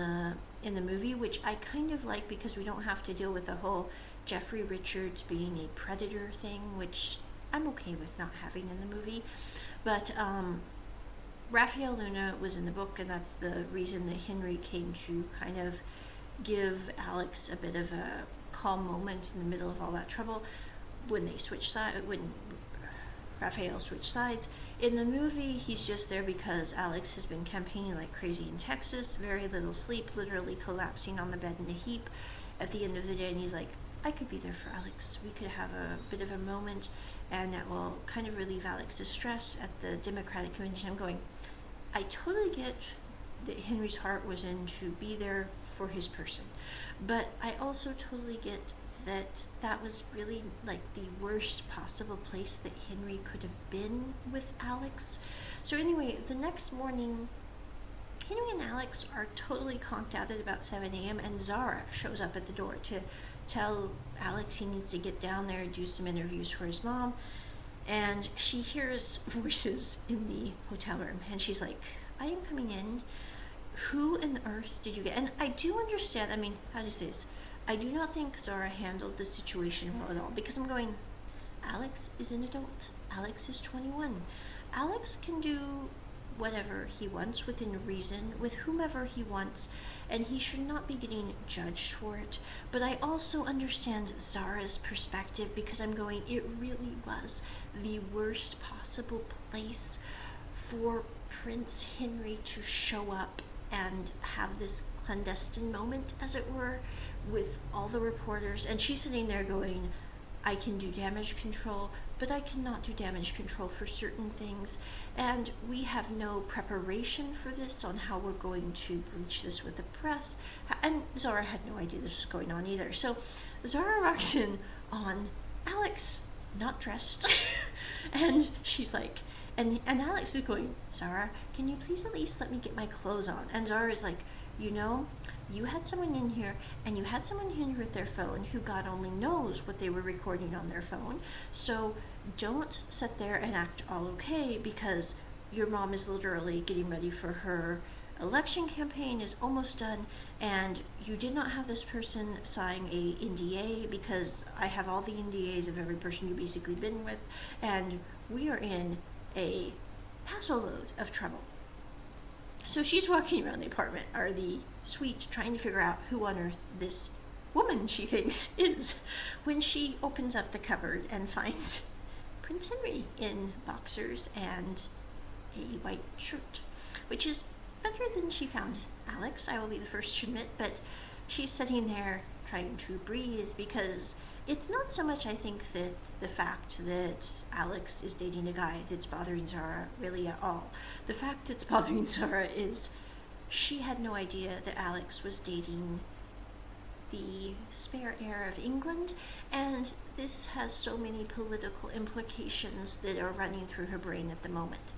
the movie, which I kind of like, because we don't have to deal with the whole Jeffrey Richards being a predator thing, which I'm okay with not having in the movie. But Raphael Luna was in the book, and that's the reason that Henry came to kind of give Alex a bit of a calm moment in the middle of all that trouble when they switched sides, when Raphael switched sides. In the movie, he's just there because Alex has been campaigning like crazy in Texas, very little sleep, literally collapsing on the bed in a heap at the end of the day, and he's like, I could be there for Alex. We could have a bit of a moment, and that will kind of relieve Alex's stress at the Democratic convention. I'm going, I totally get that Henry's heart was in to be there for his person, but I also totally get that that was really like the worst possible place that Henry could have been with Alex. So anyway, the next morning, Henry and Alex are totally conked out at about 7 a.m. and Zara shows up at the door to tell Alex he needs to get down there and do some interviews for his mom. And she hears voices in the hotel room, and she's like, I am coming in. Who on earth did you get? And I do understand, I mean, how does this? I do not think Zara handled the situation well at all, because I'm going, Alex is an adult. Alex is 21. Alex can do whatever he wants within reason with whomever he wants, and he should not be getting judged for it. But I also understand Zara's perspective, because I'm going, it really was the worst possible place for Prince Henry to show up and have this clandestine moment, as it were, with all the reporters. And she's sitting there going, I can do damage control, but I cannot do damage control for certain things, and we have no preparation for this on how we're going to breach this with the press. And Zara had no idea this was going on either. So Zara rocks in on Alex not dressed and she's like, and Alex is going, Zara, can you please at least let me get my clothes on? And Zara is like, you know, you had someone in here, and you had someone in here with their phone who God only knows what they were recording on their phone. So don't sit there and act all okay, because your mom is literally getting ready for her election campaign, is almost done, and you did not have this person sign a NDA, because I have all the NDAs of every person you've basically been with, and we are in a passel load of trouble. So she's walking around the apartment, or the suite, trying to figure out who on earth this woman she thinks is, when she opens up the cupboard and finds Prince Henry in boxers and a white shirt, which is better than she found Alex, I will be the first to admit, but she's sitting there trying to breathe, because it's not so much, I think, that the fact that Alex is dating a guy that's bothering Zara really at all. The fact that's bothering Zara is she had no idea that Alex was dating the spare heir of England, and this has so many political implications that are running through her brain at the moment.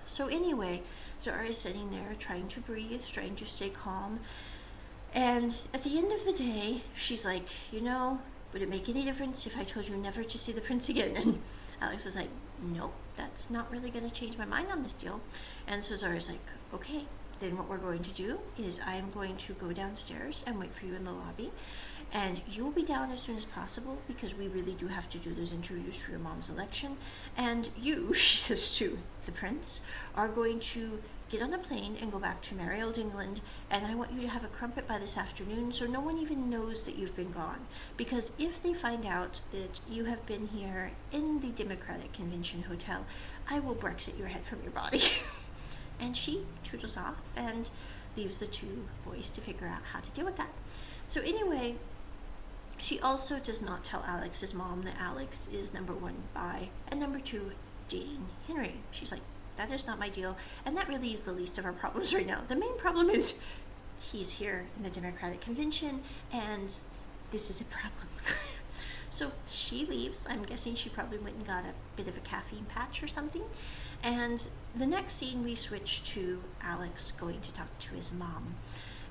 So anyway, Zara is sitting there trying to breathe, trying to stay calm, and at the end of the day, she's like, you know, would it make any difference if I told you never to see the prince again? And Alex is like, nope, that's not really going to change my mind on this deal. And so Zara's like, okay, then what we're going to do is I am going to go downstairs and wait for you in the lobby, and you will be down as soon as possible, because we really do have to do those interviews for your mom's election. And you, she says to the prince, are going to get on a plane and go back to merry old England, and I want you to have a crumpet by this afternoon, so no one even knows that you've been gone. Because if they find out that you have been here in the Democratic Convention Hotel, I will Brexit your head from your body. And she toodles off and leaves the two boys to figure out how to deal with that. So anyway, she also does not tell Alex's mom that Alex is, number one, bi, and number two, dating Henry. She's like, that is not my deal, and that really is the least of our problems right now. The main problem is he's here in the Democratic Convention, and this is a problem. So she leaves. I'm guessing she probably went and got a bit of a caffeine patch or something. And the next scene, we switch to Alex going to talk to his mom.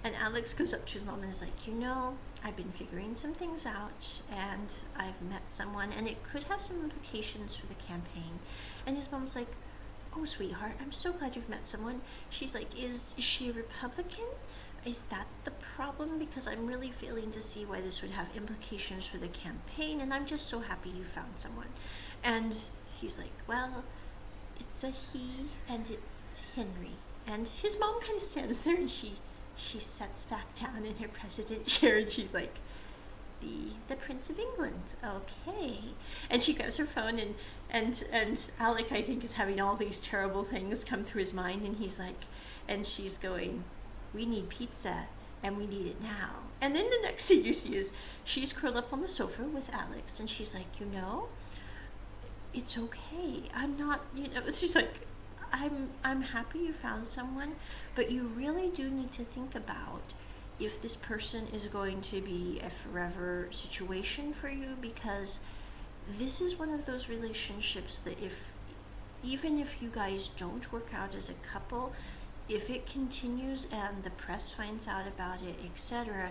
And Alex goes up to his mom and is like, you know, I've been figuring some things out, and I've met someone, and it could have some implications for the campaign. And his mom's like, oh, sweetheart, I'm so glad you've met someone. She's like, is she a Republican? Is that the problem? Because I'm really failing to see why this would have implications for the campaign, and I'm just so happy you found someone. And he's like, well, it's a he, and it's Henry. And his mom kind of stands there, and she sits back down in her president chair, and she's like, the Prince of England, okay. And she grabs her phone, and Alec, I think, is having all these terrible things come through his mind, and he's like, and she's going, we need pizza, and we need it now. And then the next thing you see is she's curled up on the sofa with Alex, and she's like, you know, it's okay. I'm not, you know, she's like, I'm happy you found someone, but you really do need to think about if this person is going to be a forever situation for you, because this is one of those relationships that even if you guys don't work out as a couple, if it continues and the press finds out about it, etc.,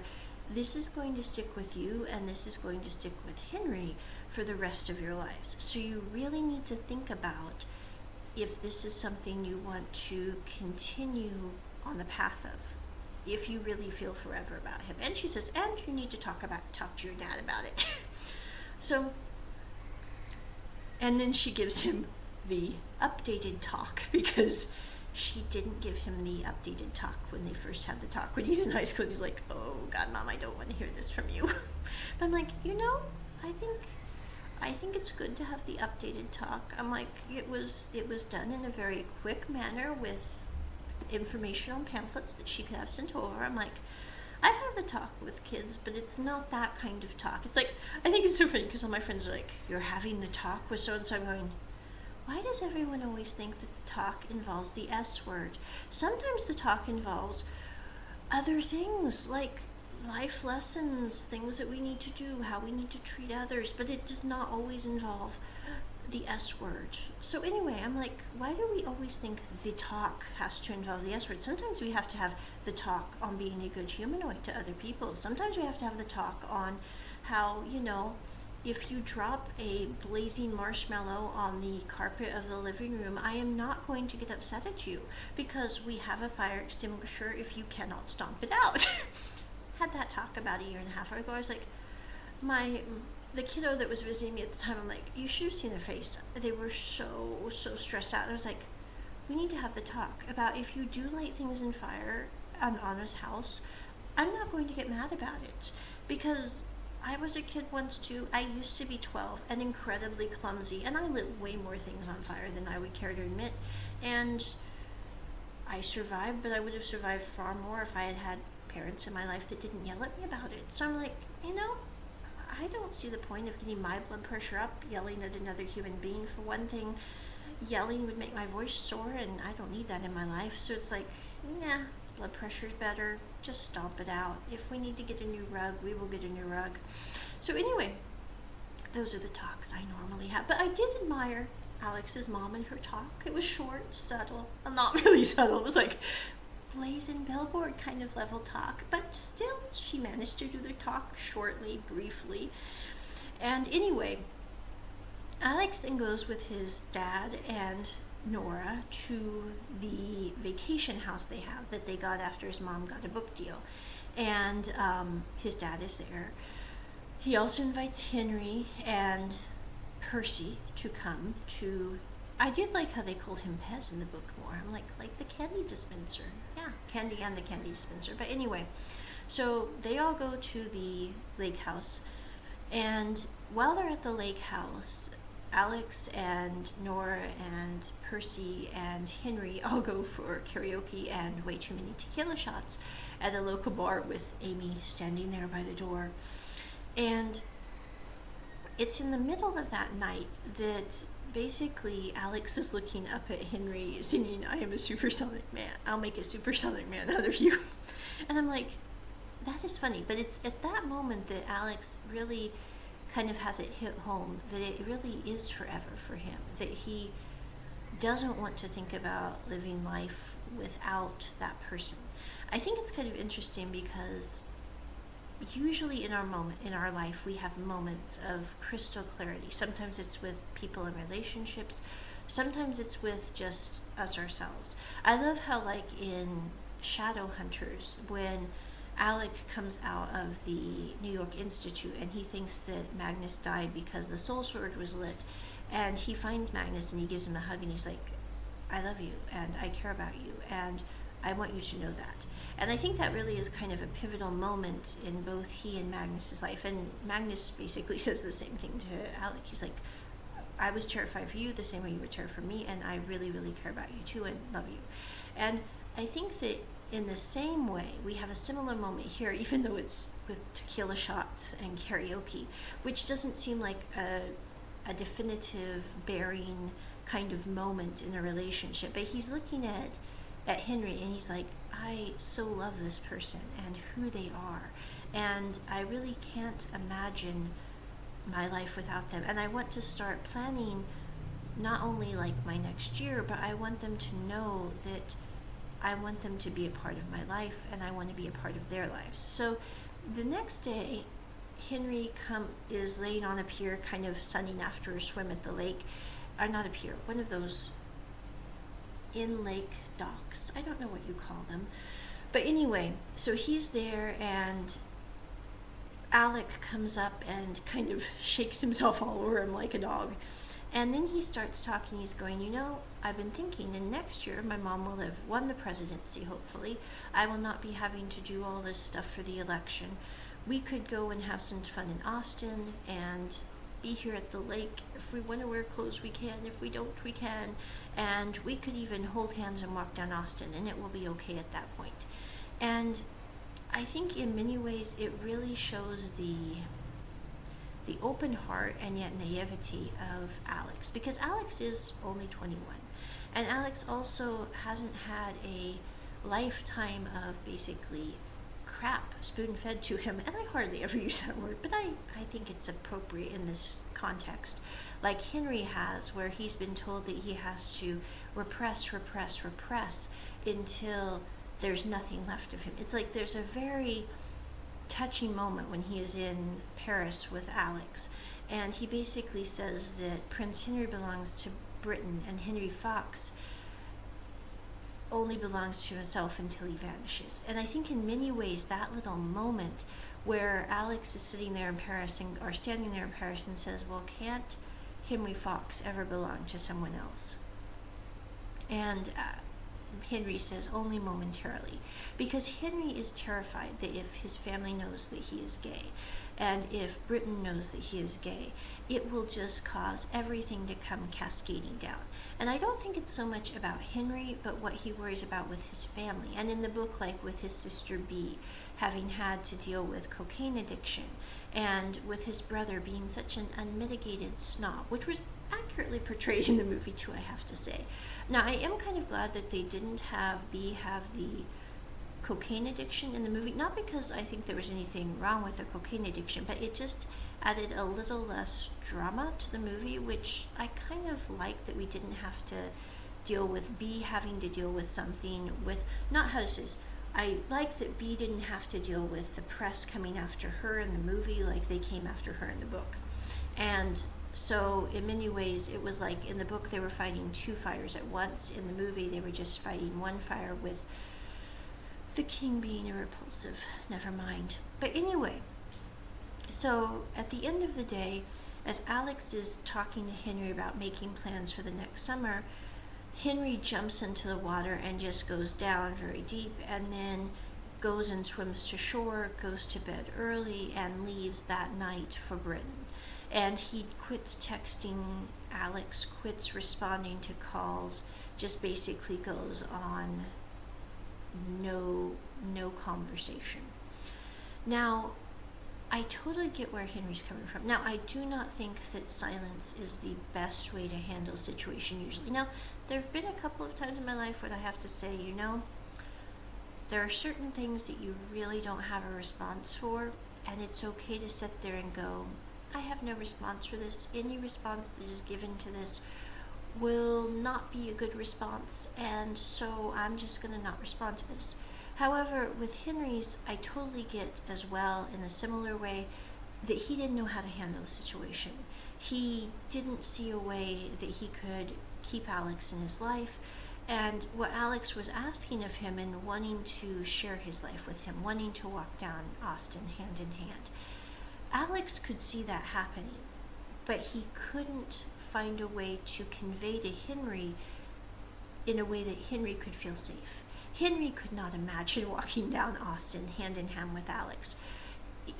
this is going to stick with you, and this is going to stick with Henry for the rest of your lives. So you really need to think about if this is something you want to continue on the path of, if you really feel forever about him. And she says, and you need to talk to your dad about it. So, and then she gives him the updated talk, because she didn't give him the updated talk when they first had the talk. When he's in high school, he's like, oh God, Mom, I don't want to hear this from you. But I'm like, you know, I think it's good to have the updated talk. I'm like, it was done in a very quick manner with informational pamphlets that she could have sent over. I'm like, I've had the talk with kids, but it's not that kind of talk. It's like, I think it's so funny because all my friends are like, you're having the talk with so and so. I'm going, why does everyone always think that the talk involves the S word? Sometimes the talk involves other things like life lessons, things that we need to do, how we need to treat others, but it does not always involve the S word. So anyway, I'm like, why do we always think the talk has to involve the S word? Sometimes we have to have the talk on being a good humanoid to other people. Sometimes we have to have the talk on how, if you drop a blazing marshmallow on the carpet of the living room, I am not going to get upset at you because we have a fire extinguisher if you cannot stomp it out. Had that talk about a year and a half ago. I was like, the kiddo that was visiting me at the time, I'm like, you should have seen their face. They were so stressed out. And I was like, we need to have the talk about if you do light things in fire on Anna's house, I'm not going to get mad about it because I was a kid once too. I used to be 12 and incredibly clumsy, and I lit way more things on fire than I would care to admit. And I survived, but I would have survived far more if I had had parents in my life that didn't yell at me about it. So I'm like, I don't see the point of getting my blood pressure up yelling at another human being. For one thing, yelling would make my voice sore, and I don't need that in my life. So it's like, nah, blood pressure's better. Just stomp it out. If we need to get a new rug, we will get a new rug. So anyway, those are the talks I normally have. But I did admire Alex's mom and her talk. It was short, subtle. Not really subtle. It was like blazing billboard kind of level talk. But still, she managed to do the talk shortly, briefly. And anyway, Alex then goes with his dad and Nora to the vacation house they have that they got after his mom got a book deal. And his dad is there. He also invites Henry and Percy to come to... I did like how they called him Pez in the book more. I'm like the candy dispenser. Yeah, candy and the candy dispenser. But anyway, so they all go to the lake house. And while they're at the lake house, Alex and Nora and Percy and Henry all go for karaoke and way too many tequila shots at a local bar with Amy standing there by the door. And it's in the middle of that night that basically Alex is looking up at Henry singing, I am a supersonic man. I'll make a supersonic man out of you. And I'm like, that is funny. But it's at that moment that Alex really kind of has it hit home that it really is forever for him, that he doesn't want to think about living life without that person. I think it's kind of interesting because usually in our life we have moments of crystal clarity. Sometimes it's with people in relationships, sometimes it's with just us ourselves. I love how, like in Shadowhunters, when Alec comes out of the New York Institute and he thinks that Magnus died because the soul sword was lit, and he finds Magnus and he gives him a hug and he's like, I love you and I care about you and I want you to know that. And I think that really is kind of a pivotal moment in both he and Magnus's life. And Magnus basically says the same thing to Alec. He's like, I was terrified for you the same way you were terrified for me, and I really, really care about you too and love you. And I think that in the same way, we have a similar moment here, even though it's with tequila shots and karaoke, which doesn't seem like a definitive, bearing kind of moment in a relationship. But he's looking at Henry and he's like, I so love this person and who they are, and I really can't imagine my life without them. And I want to start planning not only like my next year, but I want them to know that I want them to be a part of my life and I want to be a part of their lives. So the next day, Henry is laying on a pier, kind of sunning after a swim at the lake, or not a pier, one of those in-lake docks. I don't know what you call them. But anyway, so he's there and Alec comes up and kind of shakes himself all over him like a dog. And then he starts talking. He's going, I've been thinking, and next year my mom will have won the presidency, hopefully. I will not be having to do all this stuff for the election. We could go and have some fun in Austin and be here at the lake. If we want to wear clothes, we can. If we don't, we can. And we could even hold hands and walk down Austin, and it will be okay at that point. And I think in many ways it really shows the open heart and yet naivety of Alex, because Alex is only 21, and Alex also hasn't had a lifetime of basically crap spoon fed to him, and I hardly ever use that word, but I think it's appropriate in this context, like Henry has, where he's been told that he has to repress until there's nothing left of him. It's like there's a very touching moment when he is in Paris with Alex, and he basically says that Prince Henry belongs to Britain and Henry Fox only belongs to himself until he vanishes. And I think in many ways that little moment where Alex is sitting there in Paris or standing there in Paris and says, well, can't Henry Fox ever belong to someone else? And Henry says only momentarily, because Henry is terrified that if his family knows that he is gay, and if Britain knows that he is gay, it will just cause everything to come cascading down. And I don't think it's so much about Henry, but what he worries about with his family. And in the book, like with his sister Bee, having had to deal with cocaine addiction, and with his brother being such an unmitigated snob, which was accurately portrayed in the movie too, I have to say. Now, I am kind of glad that they didn't have Bee have the cocaine addiction in the movie, not because I think there was anything wrong with the cocaine addiction, but it just added a little less drama to the movie, which I kind of like, that we didn't have to deal with Bee having to deal with something with, not how this is, I like that Bee didn't have to deal with the press coming after her in the movie like they came after her in the book. And so in many ways it was like in the book they were fighting two fires at once. In the movie they were just fighting one fire, with the king being a repulsive, never mind. But anyway, so at the end of the day, as Alex is talking to Henry about making plans for the next summer, Henry jumps into the water and just goes down very deep, and then goes and swims to shore, goes to bed early, and leaves that night for Britain. And he quits texting Alex, quits responding to calls, just basically goes on no conversation. Now, I totally get where Henry's coming from. Now, I do not think that silence is the best way to handle a situation usually. Now, there have been a couple of times in my life when I have to say, there are certain things that you really don't have a response for, and it's okay to sit there and go, I have no response for this. Any response that is given to this will not be a good response, and so I'm just going to not respond to this. However, with Henry's, I totally get as well, in a similar way, that he didn't know how to handle the situation. He didn't see a way that he could keep Alex in his life, and what Alex was asking of him and wanting to share his life with him, wanting to walk down Austin hand in hand. Alex could see that happening, but he couldn't find a way to convey to Henry in a way that Henry could feel safe. Henry could not imagine walking down Austin hand in hand with Alex.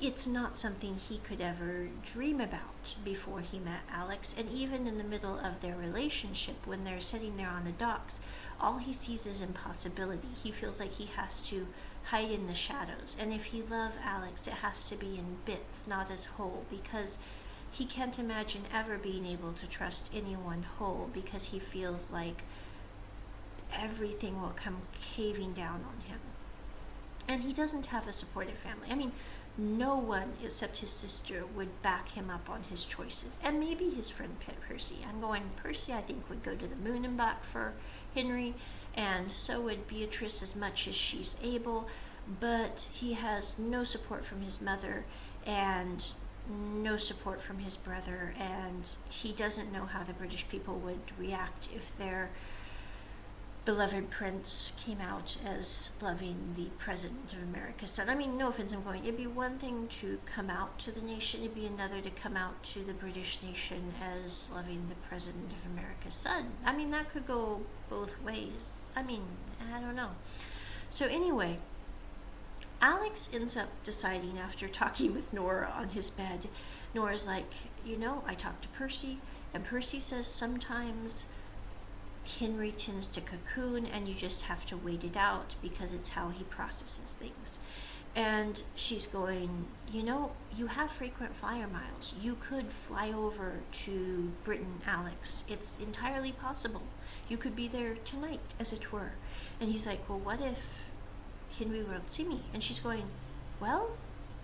It's not something he could ever dream about before he met Alex, and even in the middle of their relationship, when they're sitting there on the docks, all he sees is impossibility. He feels like he has to hide in the shadows, and if he loves Alex, it has to be in bits, not as whole, because he can't imagine ever being able to trust anyone whole, because he feels like everything will come caving down on him. And he doesn't have a supportive family. I mean, no one except his sister would back him up on his choices. And maybe his friend Percy. Percy, I think, would go to the moon and back for Henry, and so would Beatrice as much as she's able, but he has no support from his mother and no support from his brother, and he doesn't know how the British people would react if their beloved prince came out as loving the President of America's son. I mean, no offense, it'd be one thing to come out to the nation, it'd be another to come out to the British nation as loving the President of America's son. I mean, that could go both ways. I don't know. So anyway, Alex ends up deciding, after talking with Nora on his bed, Nora's like, I talked to Percy, and Percy says sometimes Henry tends to cocoon, and you just have to wait it out because it's how he processes things. And she's going, you have frequent flyer miles. You could fly over to Britain, Alex. It's entirely possible. You could be there tonight, as it were. And he's like, well, what if Henry won't see me? And she's going, well,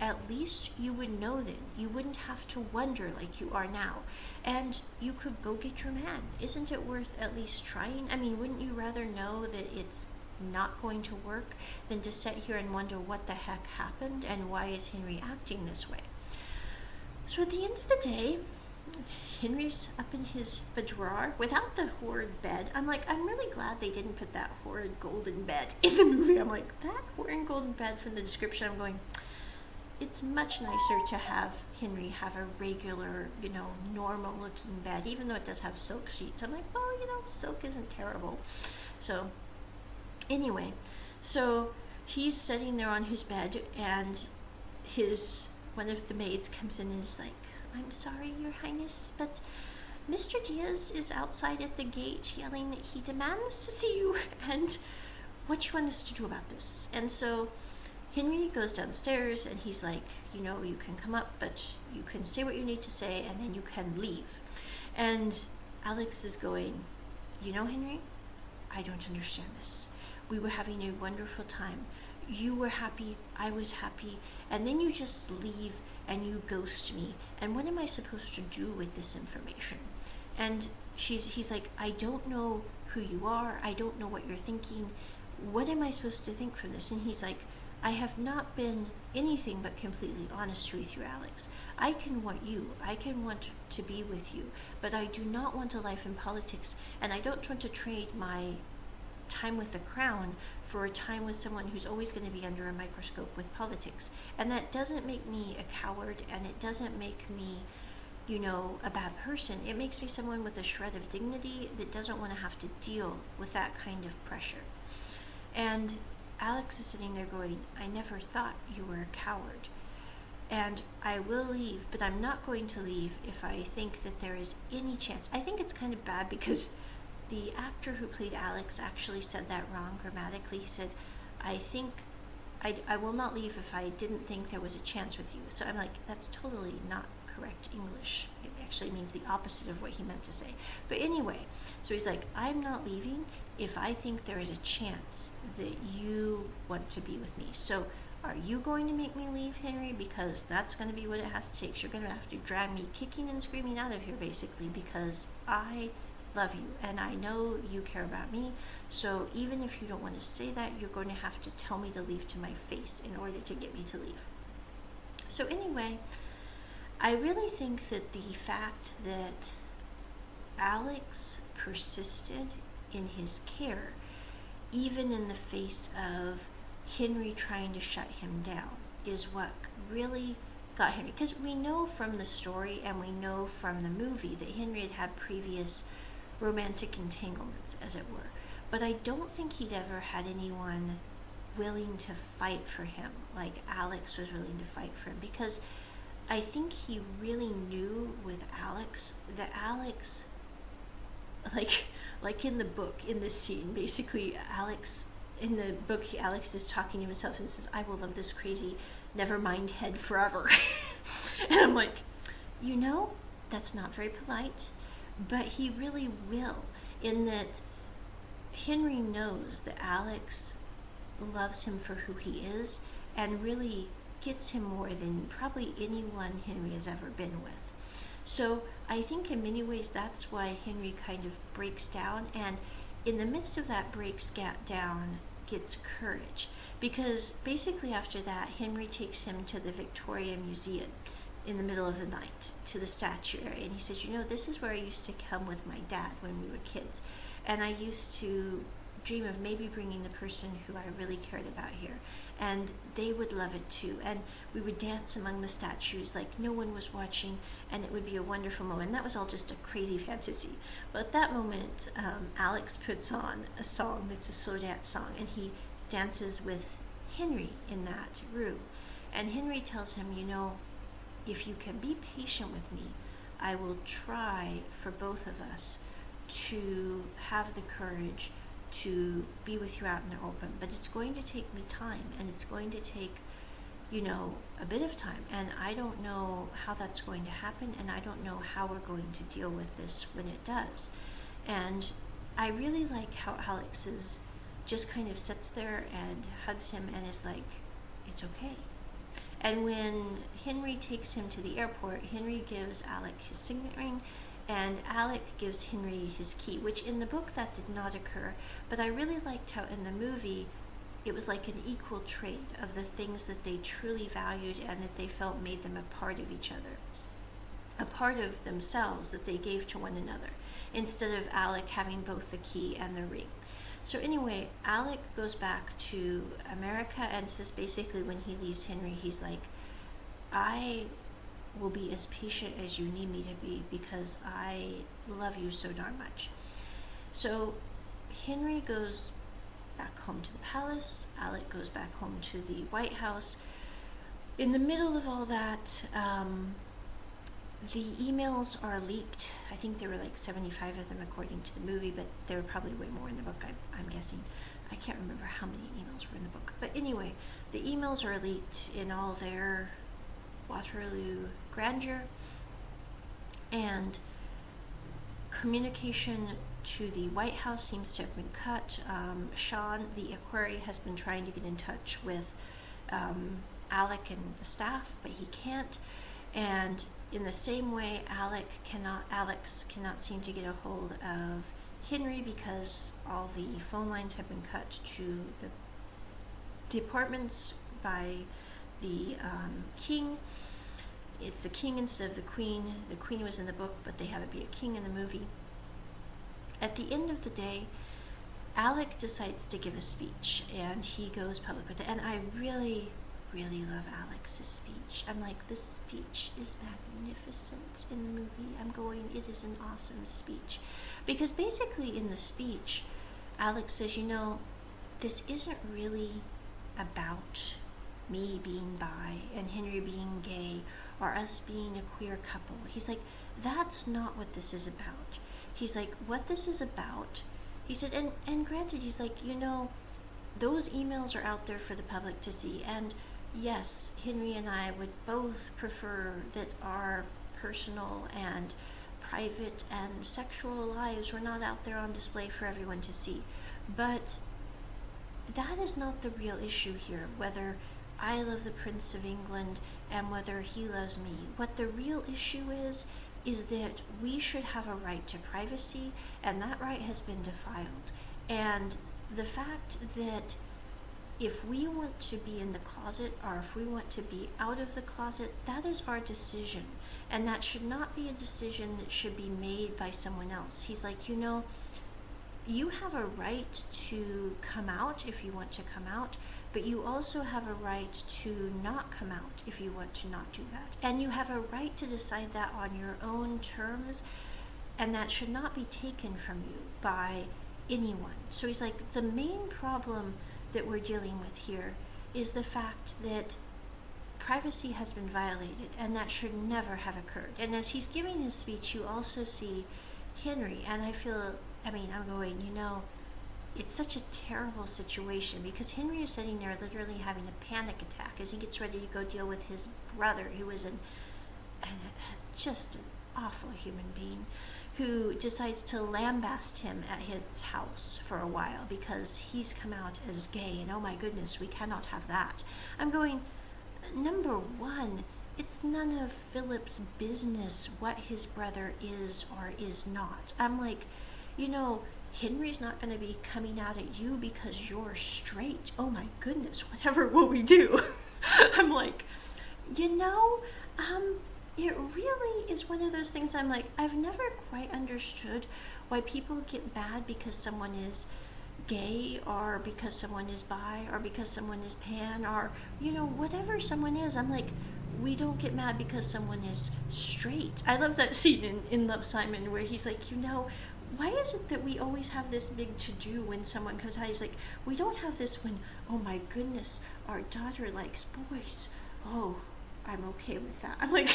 at least you would know then. You wouldn't have to wonder like you are now. And you could go get your man. Isn't it worth at least trying? I mean, wouldn't you rather know that it's not going to work than to sit here and wonder what the heck happened and why is Henry acting this way? So at the end of the day, Henry's up in his boudoir without the horrid bed. I'm like, I'm really glad they didn't put that horrid golden bed in the movie. I'm like, that horrid golden bed from the description, I'm going, it's much nicer to have Henry have a regular, normal looking bed, even though it does have silk sheets. I'm like, well, silk isn't terrible. So anyway, so he's sitting there on his bed, and one of the maids comes in and is like, I'm sorry, Your Highness, but Mr. Diaz is outside at the gate yelling that he demands to see you, and what you want us to do about this? And so Henry goes downstairs, and he's like, you can come up, but you can say what you need to say, and then you can leave. And Alex is going, Henry, I don't understand this. We were having a wonderful time. You were happy, I was happy, and then you just leave and you ghost me. And what am I supposed to do with this information? And he's like, I don't know who you are. I don't know what you're thinking. What am I supposed to think from this? And he's like, I have not been anything but completely honest with you, Alex. I can want you. I can want to be with you, but I do not want a life in politics, and I don't want to trade my time with the crown for a time with someone who's always going to be under a microscope with politics. And that doesn't make me a coward, and it doesn't make me, a bad person. It makes me someone with a shred of dignity that doesn't want to have to deal with that kind of pressure. And Alex is sitting there going, I never thought you were a coward. And I will leave, but I'm not going to leave if I think that there is any chance. I think it's kind of bad because the actor who played Alex actually said that wrong grammatically. He said, I will not leave if I didn't think there was a chance with you. So I'm like, that's totally not correct English. It actually means the opposite of what he meant to say. But anyway, so he's like, I'm not leaving if I think there is a chance that you want to be with me. So are you going to make me leave, Henry? Because that's going to be what it has to take. So you're going to have to drag me kicking and screaming out of here, basically, because I love you and I know you care about me. So even if you don't want to say that, you're going to have to tell me to leave to my face in order to get me to leave. So anyway, I really think that the fact that Alex persisted in his care, even in the face of Henry trying to shut him down, is what really got Henry. Because we know from the story and we know from the movie that Henry had had previous romantic entanglements, as it were. But I don't think he'd ever had anyone willing to fight for him like Alex was willing to fight for him, because I think he really knew with Alex that Alex, like in the book, in this scene, basically Alex, in the book, Alex is talking to himself and says, I will love this crazy, never mind head forever. And I'm like, that's not very polite, but he really will, in that Henry knows that Alex loves him for who he is and really gets him more than probably anyone Henry has ever been with. So I think in many ways that's why Henry kind of breaks down, and in the midst of that breaks down gets courage, because basically after that Henry takes him to the Victoria Museum in the middle of the night, to the statue area, and he says, this is where I used to come with my dad when we were kids, and I used to dream of maybe bringing the person who I really cared about here, and they would love it too, and we would dance among the statues like no one was watching, and it would be a wonderful moment. And that was all just a crazy fantasy. But at that moment, Alex puts on a song that's a slow dance song, and he dances with Henry in that room, and Henry tells him, if you can be patient with me, I will try for both of us to have the courage to be with you out in the open, but it's going to take me time, and it's going to take a bit of time, and I don't know how that's going to happen, and I don't know how we're going to deal with this when it does. And I really like how Alex is just kind of sits there and hugs him and is like, it's okay. And when Henry takes him to the airport, Henry gives Alec his signet ring, and Alec gives Henry his key, which in the book that did not occur, but I really liked how in the movie it was like an equal trade of the things that they truly valued and that they felt made them a part of each other, a part of themselves that they gave to one another, instead of Alec having both the key and the ring. So anyway, Alec goes back to America and says basically when he leaves Henry, he's like, I will be as patient as you need me to be because I love you so darn much. So Henry goes back home to the palace. Alec goes back home to the White House. In the middle of all that, the emails are leaked. I think there were like 75 of them according to the movie, but there were probably way more in the book, I'm guessing. I can't remember how many emails were in the book. But anyway, the emails are leaked in all their Waterloo grandeur, and communication to the White House seems to have been cut. Sean, the equerry, has been trying to get in touch with Alec and the staff, but he can't. And in the same way, Alex cannot seem to get a hold of Henry because all the phone lines have been cut to the apartments by the king. It's the king instead of the queen. The queen was in the book, but they have it be a king in the movie. At the end of the day, Alec decides to give a speech, and he goes public with it. And I really, really love Alex's speech. I'm like, this speech is magnificent in the movie. I'm going, it is an awesome speech. Because basically in the speech, Alex says, this isn't really about me being bi and Henry being gay or us being a queer couple. He's like, that's not what this is about. He's like, what this is about, he said, and granted, he's like, those emails are out there for the public to see, and yes, Henry and I would both prefer that our personal and private and sexual lives were not out there on display for everyone to see. But that is not the real issue here, whether I love the Prince of England and whether he loves me. What the real issue is that we should have a right to privacy, and that right has been defiled. And the fact that if we want to be in the closet or if we want to be out of the closet, that is our decision. And that should not be a decision that should be made by someone else. He's like, you have a right to come out if you want to come out, but you also have a right to not come out if you want to not do that. And you have a right to decide that on your own terms, and that should not be taken from you by anyone. So he's like, the main problem that we're dealing with here is the fact that privacy has been violated, and that should never have occurred. And as he's giving his speech, you also see Henry, and I'm going, it's such a terrible situation because Henry is sitting there literally having a panic attack as he gets ready to go deal with his brother, who is just an awful human being, who decides to lambaste him at his house for a while because he's come out as gay, and oh my goodness, we cannot have that. I'm going, number one, it's none of Philip's business what his brother is or is not. I'm like, Henry's not going to be coming out at you because you're straight. Oh my goodness, whatever will we do? I'm like, it really is one of those things. I'm like, I've never quite understood why people get mad because someone is gay or because someone is bi or because someone is pan or, whatever someone is. I'm like, we don't get mad because someone is straight. I love that scene in Love, Simon, where he's like, why is it that we always have this big to-do when someone comes out? He's like, we don't have this when, oh my goodness, our daughter likes boys. Oh, I'm okay with that. I'm like,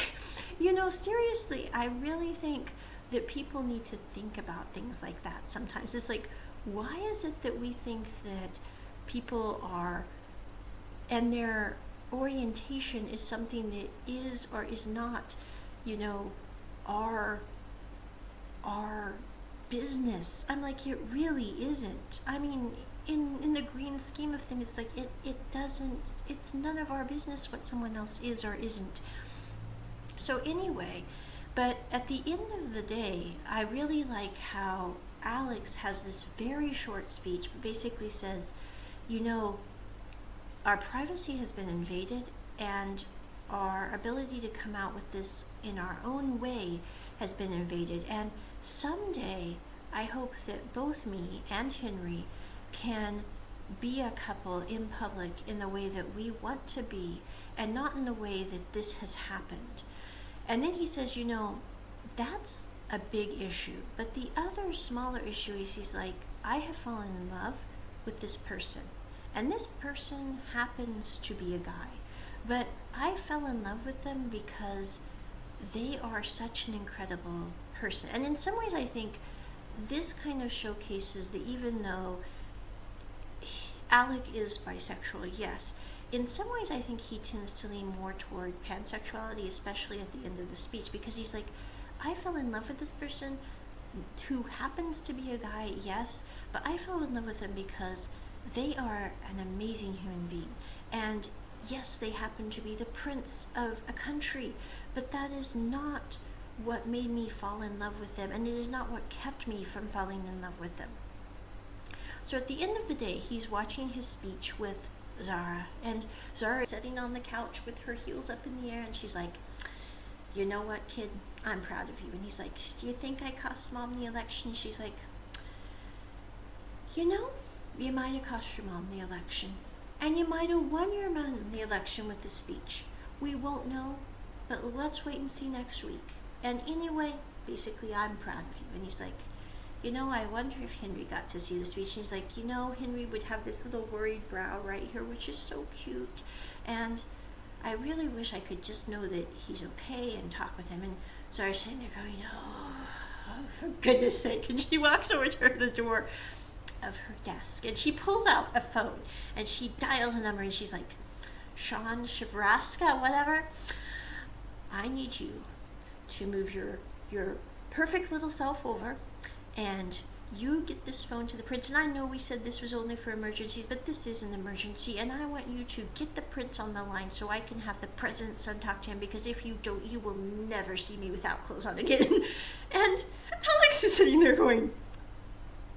seriously, I really think that people need to think about things like that sometimes. It's like, why is it that we think that people are, and they're orientation is something that is or is not, you know, our our business. I'm like, it really isn't. I mean, in the grand scheme of things, it's like it doesn't, it's none of our business what someone else is or isn't. So anyway, but at the end of the day, I really like how Alex has this very short speech, but basically says, you know, our privacy has been invaded, and our ability to come out with this in our own way has been invaded. And someday, I hope that both me and Henry can be a couple in public in the way that we want to be, and not in the way that this has happened. And then he says, you know, that's a big issue. But the other smaller issue is, he's like, I have fallen in love with this person. And this person happens to be a guy. But I fell in love with them because they are such an incredible person. And in some ways, I think this kind of showcases that even though Alec is bisexual, yes, in some ways I think he tends to lean more toward pansexuality, especially at the end of the speech, because he's like, I fell in love with this person who happens to be a guy, yes, but I fell in love with them because they are an amazing human being. And yes, they happen to be the prince of a country, but that is not what made me fall in love with them, and it is not what kept me from falling in love with them. So at the end of the day, he's watching his speech with Zara, and Zara is sitting on the couch with her heels up in the air, and she's like, you know what, kid, I'm proud of you. And he's like, do you think I cost mom the election? She's like, you know, you might have cost your mom the election, and you might have won your mom the election with the speech. We won't know, but let's wait and see next week. And anyway, basically, I'm proud of you. And he's like, you know, I wonder if Henry got to see the speech. And he's like, you know, Henry would have this little worried brow right here, which is so cute. And I really wish I could just know that he's okay and talk with him. And so I was sitting there going, oh, for goodness sake. And she walks over to the door of her desk, and she pulls out a phone, and she dials a number, and she's like, Sean Shivraska, whatever, I need you to move your perfect little self over, and you get this phone to the prince. And I know we said this was only for emergencies, but this is an emergency, and I want you to get the prince on the line so I can have the president's son talk to him, because if you don't, you will never see me without clothes on again. And Alex is sitting there going,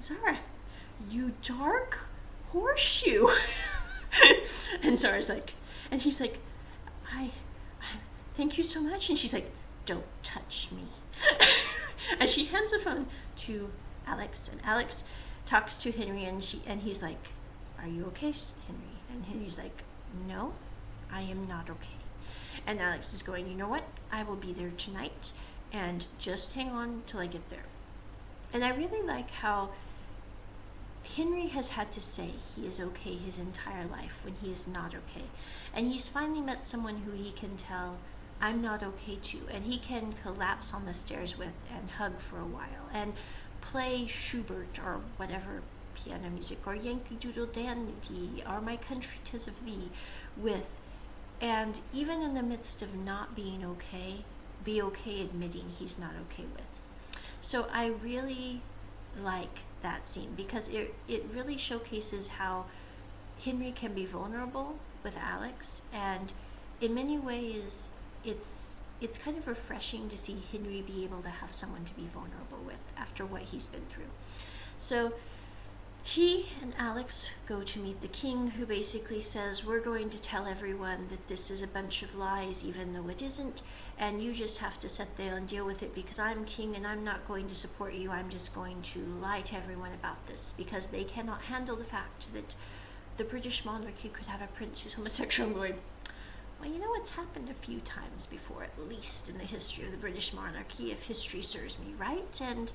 Zara, you dark horseshoe. And Zara's like, and he's like, I thank you so much. And she's like, don't touch me. And she hands the phone to Alex, and Alex talks to Henry, and he's like, are you okay, Henry? And Henry's like, no, I am not okay. And Alex is going, you know what? I will be there tonight, and just hang on till I get there. And I really like how Henry has had to say he is okay his entire life when he is not okay. And he's finally met someone who he can tell, I'm not okay too. And he can collapse on the stairs with and hug for a while and play Schubert or whatever piano music, or Yankee Doodle Dandy, or My Country 'Tis of Thee with. And even in the midst of not being okay, be okay admitting he's not okay with. So I really like that scene, because it really showcases how Henry can be vulnerable with Alex, and in many ways it's kind of refreshing to see Henry be able to have someone to be vulnerable with after what he's been through. So he and Alex go to meet the king, who basically says, we're going to tell everyone that this is a bunch of lies, even though it isn't, and you just have to sit there and deal with it, because I'm king and I'm not going to support you. I'm just going to lie to everyone about this, because they cannot handle the fact that the British monarchy could have a prince who's homosexual. I'm going, well, you know, it's happened a few times before, at least in the history of the British monarchy, if history serves me right. And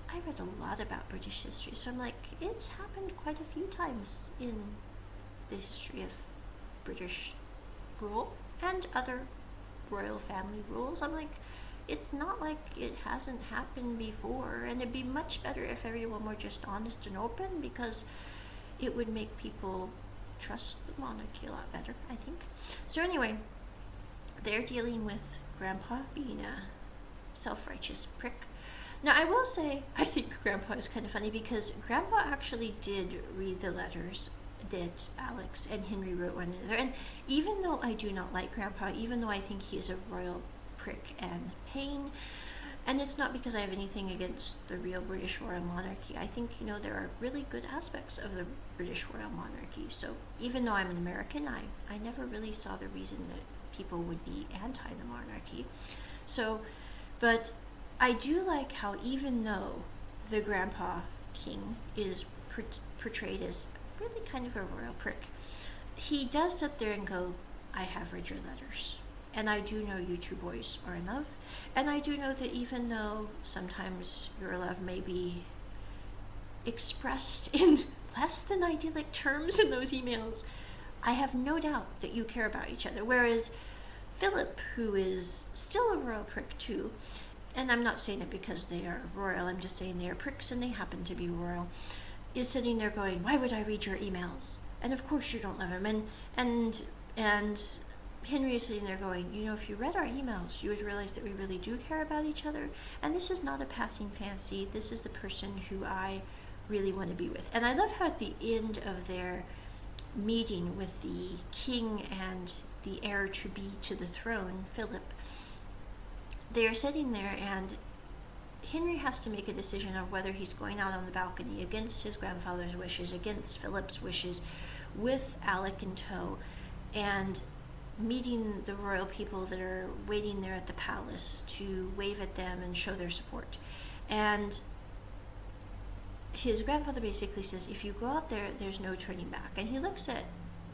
I read a lot about British history, so I'm like, it's happened quite a few times in the history of British rule and other royal family rules. I'm like, it's not like it hasn't happened before, and it'd be much better if everyone were just honest and open, because it would make people trust the monarchy a lot better, I think. So anyway, they're dealing with Grandpa being a self-righteous prick. Now, I will say, I think Grandpa is kind of funny because Grandpa actually did read the letters that Alex and Henry wrote one another. And even though I do not like Grandpa, even though I think he is a royal prick and pain, and it's not because I have anything against the real British royal monarchy. I think, there are really good aspects of the British royal monarchy. So even though I'm an American, I never really saw the reason that people would be anti the monarchy. So, but I do like how even though the Grandpa King is portrayed as really kind of a royal prick, he does sit there and go, I have read your letters. And I do know you two boys are in love. And I do know that even though sometimes your love may be expressed in less than idyllic terms in those emails, I have no doubt that you care about each other. Whereas Philip, who is still a royal prick too, and I'm not saying it because they are royal, I'm just saying they are pricks and they happen to be royal, is sitting there going, why would I read your emails? And of course you don't love him. And Henry is sitting there going, if you read our emails, you would realize that we really do care about each other. And this is not a passing fancy. This is the person who I really want to be with. And I love how at the end of their meeting with the king and the heir to be to the throne, Philip, they are sitting there and Henry has to make a decision of whether he's going out on the balcony against his grandfather's wishes, against Philip's wishes, with Alec in tow, and meeting the royal people that are waiting there at the palace to wave at them and show their support. And his grandfather basically says, if you go out there, there's no turning back. And he looks at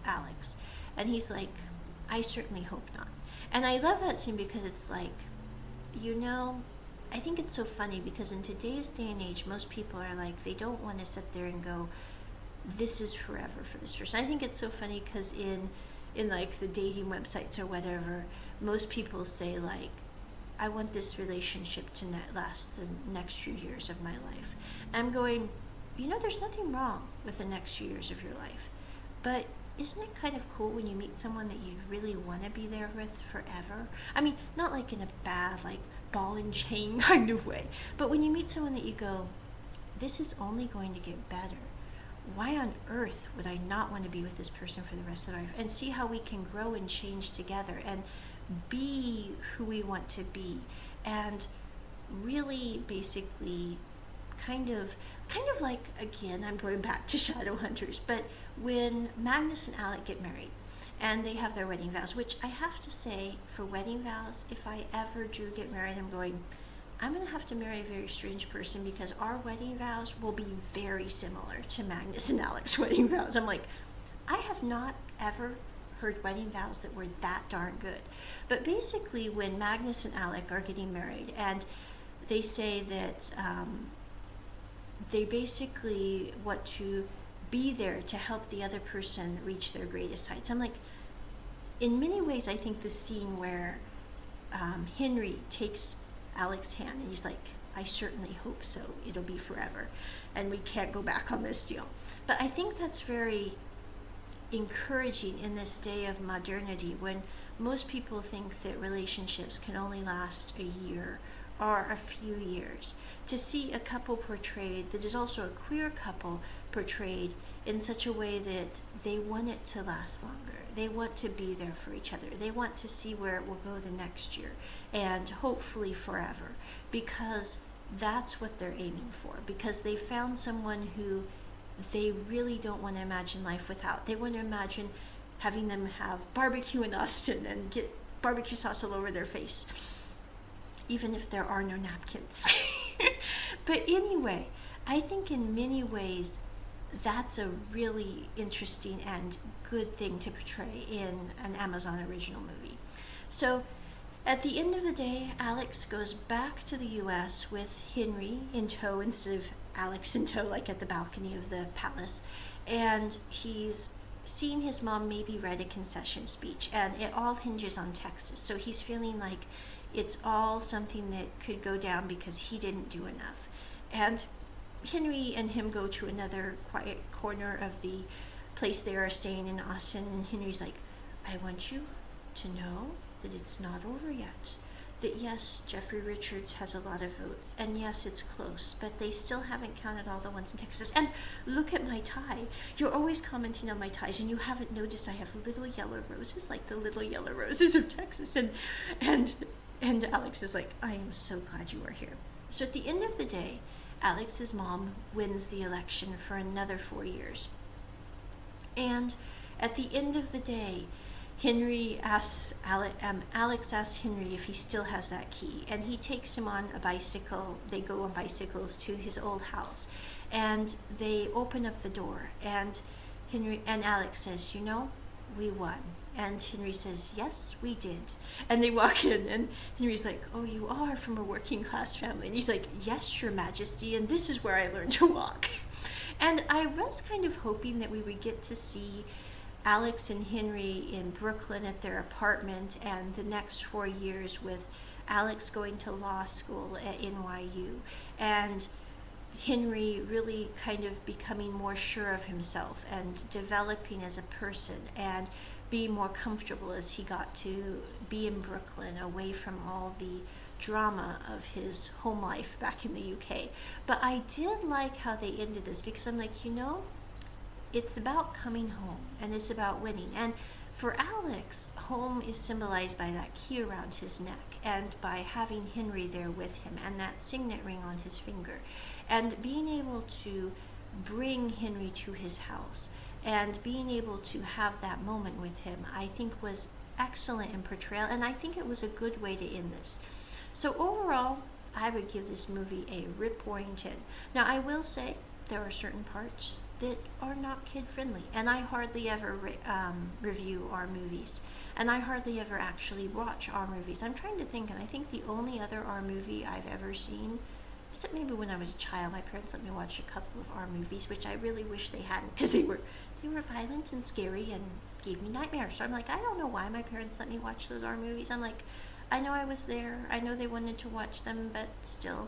Alex and he's like, I certainly hope not. And I love that scene because it's like, I think it's so funny because in today's day and age, most people are like, they don't want to sit there and go, this is forever for this person. I think it's so funny because in like the dating websites or whatever, most people say like, I want this relationship to last the next few years of my life. And I'm going, there's nothing wrong with the next few years of your life. But isn't it kind of cool when you meet someone that you really want to be there with forever? I mean, not like in a bad, like ball and chain kind of way, but when you meet someone that you go, this is only going to get better. Why on earth would I not want to be with this person for the rest of my life? And see how we can grow and change together and be who we want to be. And really basically kind of like, again, I'm going back to Shadowhunters, but when Magnus and Alec get married and they have their wedding vows, which I have to say, for wedding vows, if I ever do get married, I'm going to have to marry a very strange person because our wedding vows will be very similar to Magnus and Alec's wedding vows. I'm like, I have not ever heard wedding vows that were that darn good. But basically, when Magnus and Alec are getting married and they say that they basically want to be there to help the other person reach their greatest heights. I'm like, in many ways, I think the scene where Henry takes Alec's hand and he's like, I certainly hope so, it'll be forever and we can't go back on this deal. But I think that's very encouraging in this day of modernity when most people think that relationships can only last a year or a few years. To see a couple portrayed that is also a queer couple portrayed in such a way that they want it to last longer. They want to be there for each other. They want to see where it will go the next year and hopefully forever, because that's what they're aiming for, because they found someone who they really don't want to imagine life without. They want to imagine having them have barbecue in Austin and get barbecue sauce all over their face, even if there are no napkins. But anyway, I think in many ways that's a really interesting and good thing to portray in an Amazon original movie. So at the end of the day, Alex goes back to the US with Henry in tow instead of Alex in tow, like at the balcony of the palace. And he's seeing his mom maybe read a concession speech, and it all hinges on Texas. So he's feeling like it's all something that could go down because he didn't do enough. And Henry and him go to another quiet corner of the place they are staying in Austin, and Henry's like, I want you to know that it's not over yet. That yes, Jeffrey Richards has a lot of votes, and yes, it's close, but they still haven't counted all the ones in Texas. And look at my tie. You're always commenting on my ties, and you haven't noticed I have little yellow roses, like the little yellow roses of Texas. And Alex is like, I am so glad you are here. So at the end of the day, Alex's mom wins the election for another 4 years. And at the end of the day, Alex asks Henry if he still has that key, and he takes him on a bicycle. They go on bicycles to his old house, and they open up the door, and Alex says, we won. And Henry says, yes, we did. And they walk in, and Henry's like, oh, you are from a working class family. And he's like, yes, Your Majesty, and this is where I learned to walk. And I was kind of hoping that we would get to see Alex and Henry in Brooklyn at their apartment, and the next 4 years with Alex going to law school at NYU, and Henry really kind of becoming more sure of himself and developing as a person and being more comfortable as he got to be in Brooklyn, away from all the drama of his home life back in the UK. But I did like how they ended this, because I'm like, it's about coming home, and it's about winning. And for Alex, home is symbolized by that key around his neck, and by having Henry there with him, and that signet ring on his finger, and being able to bring Henry to his house, and being able to have that moment with him, I think was excellent in portrayal, and I think it was a good way to end this. So overall, I would give this movie a rip-roaring 10. Now, I will say there are certain parts that are not kid-friendly, and I hardly ever review our movies, and I hardly ever actually watch our movies. I'm trying to think, and I think the only other our movie I've ever seen, except maybe when I was a child, my parents let me watch a couple of our movies, which I really wish they hadn't, because they were violent and scary and gave me nightmares. So I'm like, I don't know why my parents let me watch those our movies. I'm like, I know I was there, I know they wanted to watch them, but still.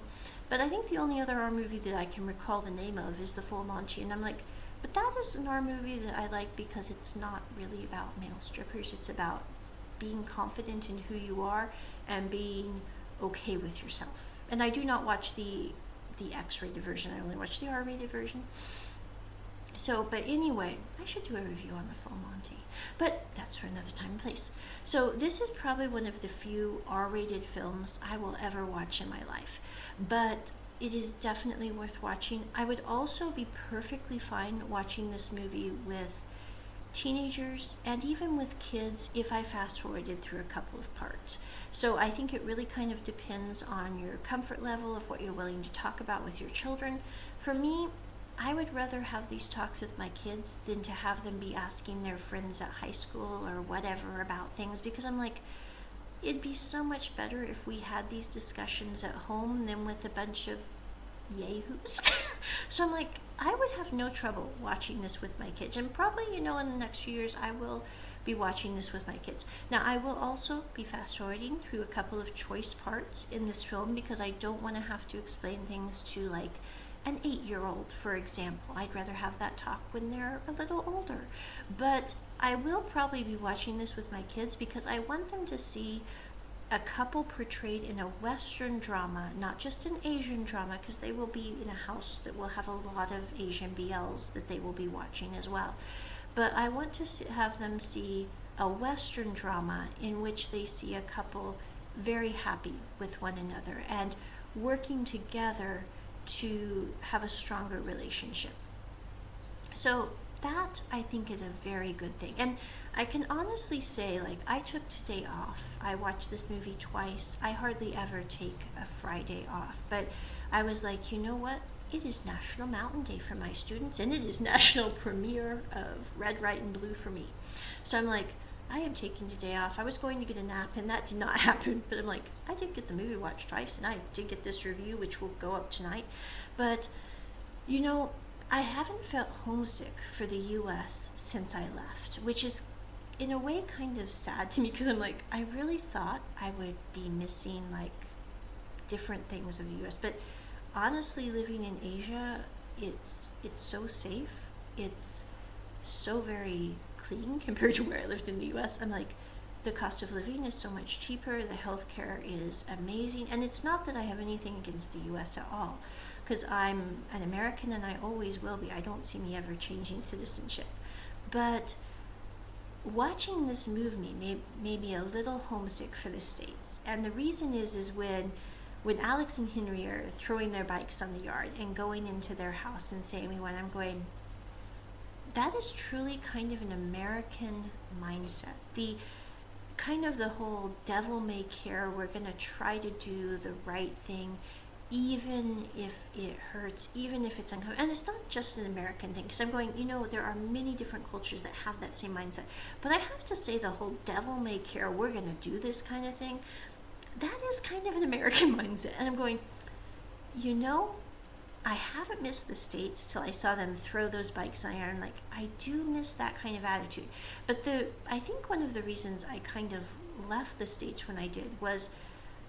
But I think the only other R movie that I can recall the name of is The Full Monty, and I'm like, but that is an R movie that I like because it's not really about male strippers. It's about being confident in who you are and being okay with yourself. And I do not watch the X-rated version. I only watch the R-rated version. So, but anyway, I should do a review on The Full Monty, but that's for another time and place. So this is probably one of the few R-rated films I will ever watch in my life, but it is definitely worth watching. I would also be perfectly fine watching this movie with teenagers and even with kids if I fast forwarded through a couple of parts. So I think it really kind of depends on your comfort level of what you're willing to talk about with your children. For me, I would rather have these talks with my kids than to have them be asking their friends at high school or whatever about things, because I'm like, it'd be so much better if we had these discussions at home than with a bunch of yahoos. So I'm like, I would have no trouble watching this with my kids, and probably, in the next few years I will be watching this with my kids. Now, I will also be fast forwarding through a couple of choice parts in this film, because I don't want to have to explain things to like an 8-year-old, for example. I'd rather have that talk when they're a little older. But I will probably be watching this with my kids because I want them to see a couple portrayed in a Western drama, not just an Asian drama, because they will be in a house that will have a lot of Asian BLs that they will be watching as well. But I want to have them see a Western drama in which they see a couple very happy with one another and working together to have a stronger relationship. So that, I think, is a very good thing. And I can honestly say, like, I took today off. I watched this movie twice. I hardly ever take a Friday off. But I was like, you know what? It is National Mountain Day for my students, and it is national premiere of Red, White, and Blue for me. So I'm like, I am taking today off. I was going to get a nap, and that did not happen. But I'm like, I did get the movie watched twice, and I did get this review, which will go up tonight. But, I haven't felt homesick for the U.S. since I left, which is, in a way, kind of sad to me, because I'm like, I really thought I would be missing, like, different things of the U.S. But honestly, living in Asia, it's so safe. It's so very clean compared to where I lived in the US. I'm like, the cost of living is so much cheaper, the healthcare is amazing, and it's not that I have anything against the US at all, because I'm an American and I always will be. I don't see me ever changing citizenship. But watching this movie made me a little homesick for the States. And the reason is when Alex and Henry are throwing their bikes on the yard and going into their house and saying we want, I'm going, that is truly kind of an American mindset. The kind of the whole devil may care, we're going to try to do the right thing even if it hurts, even if it's uncomfortable. And it's not just an American thing, because I'm going, there are many different cultures that have that same mindset. But I have to say, the whole devil may care, we're going to do this kind of thing, that is kind of an American mindset. And I'm going, I haven't missed the States till I saw them throw those bikes on the air. I'm like, I do miss that kind of attitude. But I think one of the reasons I kind of left the States when I did was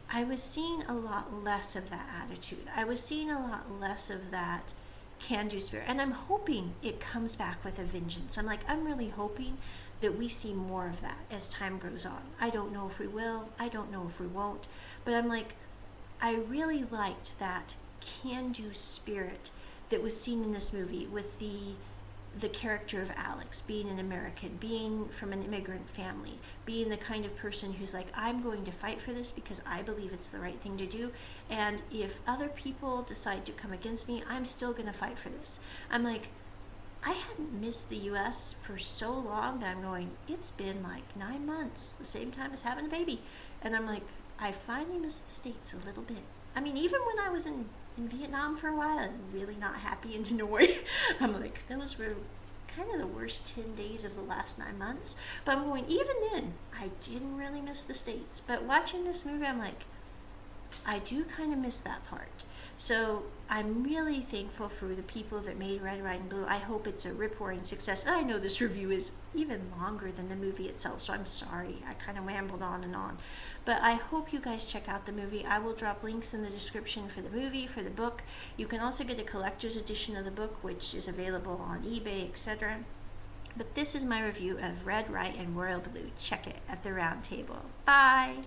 I was seeing a lot less of that attitude. I was seeing a lot less of that can-do spirit. And I'm hoping it comes back with a vengeance. I'm really hoping that we see more of that as time goes on. I don't know if we will. I don't know if we won't. But I'm like, I really liked that can-do spirit that was seen in this movie with the character of Alex being an American, being from an immigrant family, being the kind of person who's like, I'm going to fight for this because I believe it's the right thing to do, and if other people decide to come against me, I'm still going to fight for this. I'm like, I hadn't missed the US for so long that I'm going, it's been like 9 months, the same time as having a baby, and I'm like, I finally missed the States a little bit. Even when I was in Vietnam for a while, I'm really not happy in Hanoi. I'm like, those were kind of the worst 10 days of the last 9 months. But I'm going, even then, I didn't really miss the States. But watching this movie, I'm like, I do kind of miss that part. So I'm really thankful for the people that made Red, White, and Blue. I hope it's a rip-roaring success. And I know this review is even longer than the movie itself, so I'm sorry. I kind of rambled on and on. But I hope you guys check out the movie. I will drop links in the description for the movie, for the book. You can also get a collector's edition of the book, which is available on eBay, etc. But this is my review of Red, White, and Royal Blue. Check it at the round table. Bye!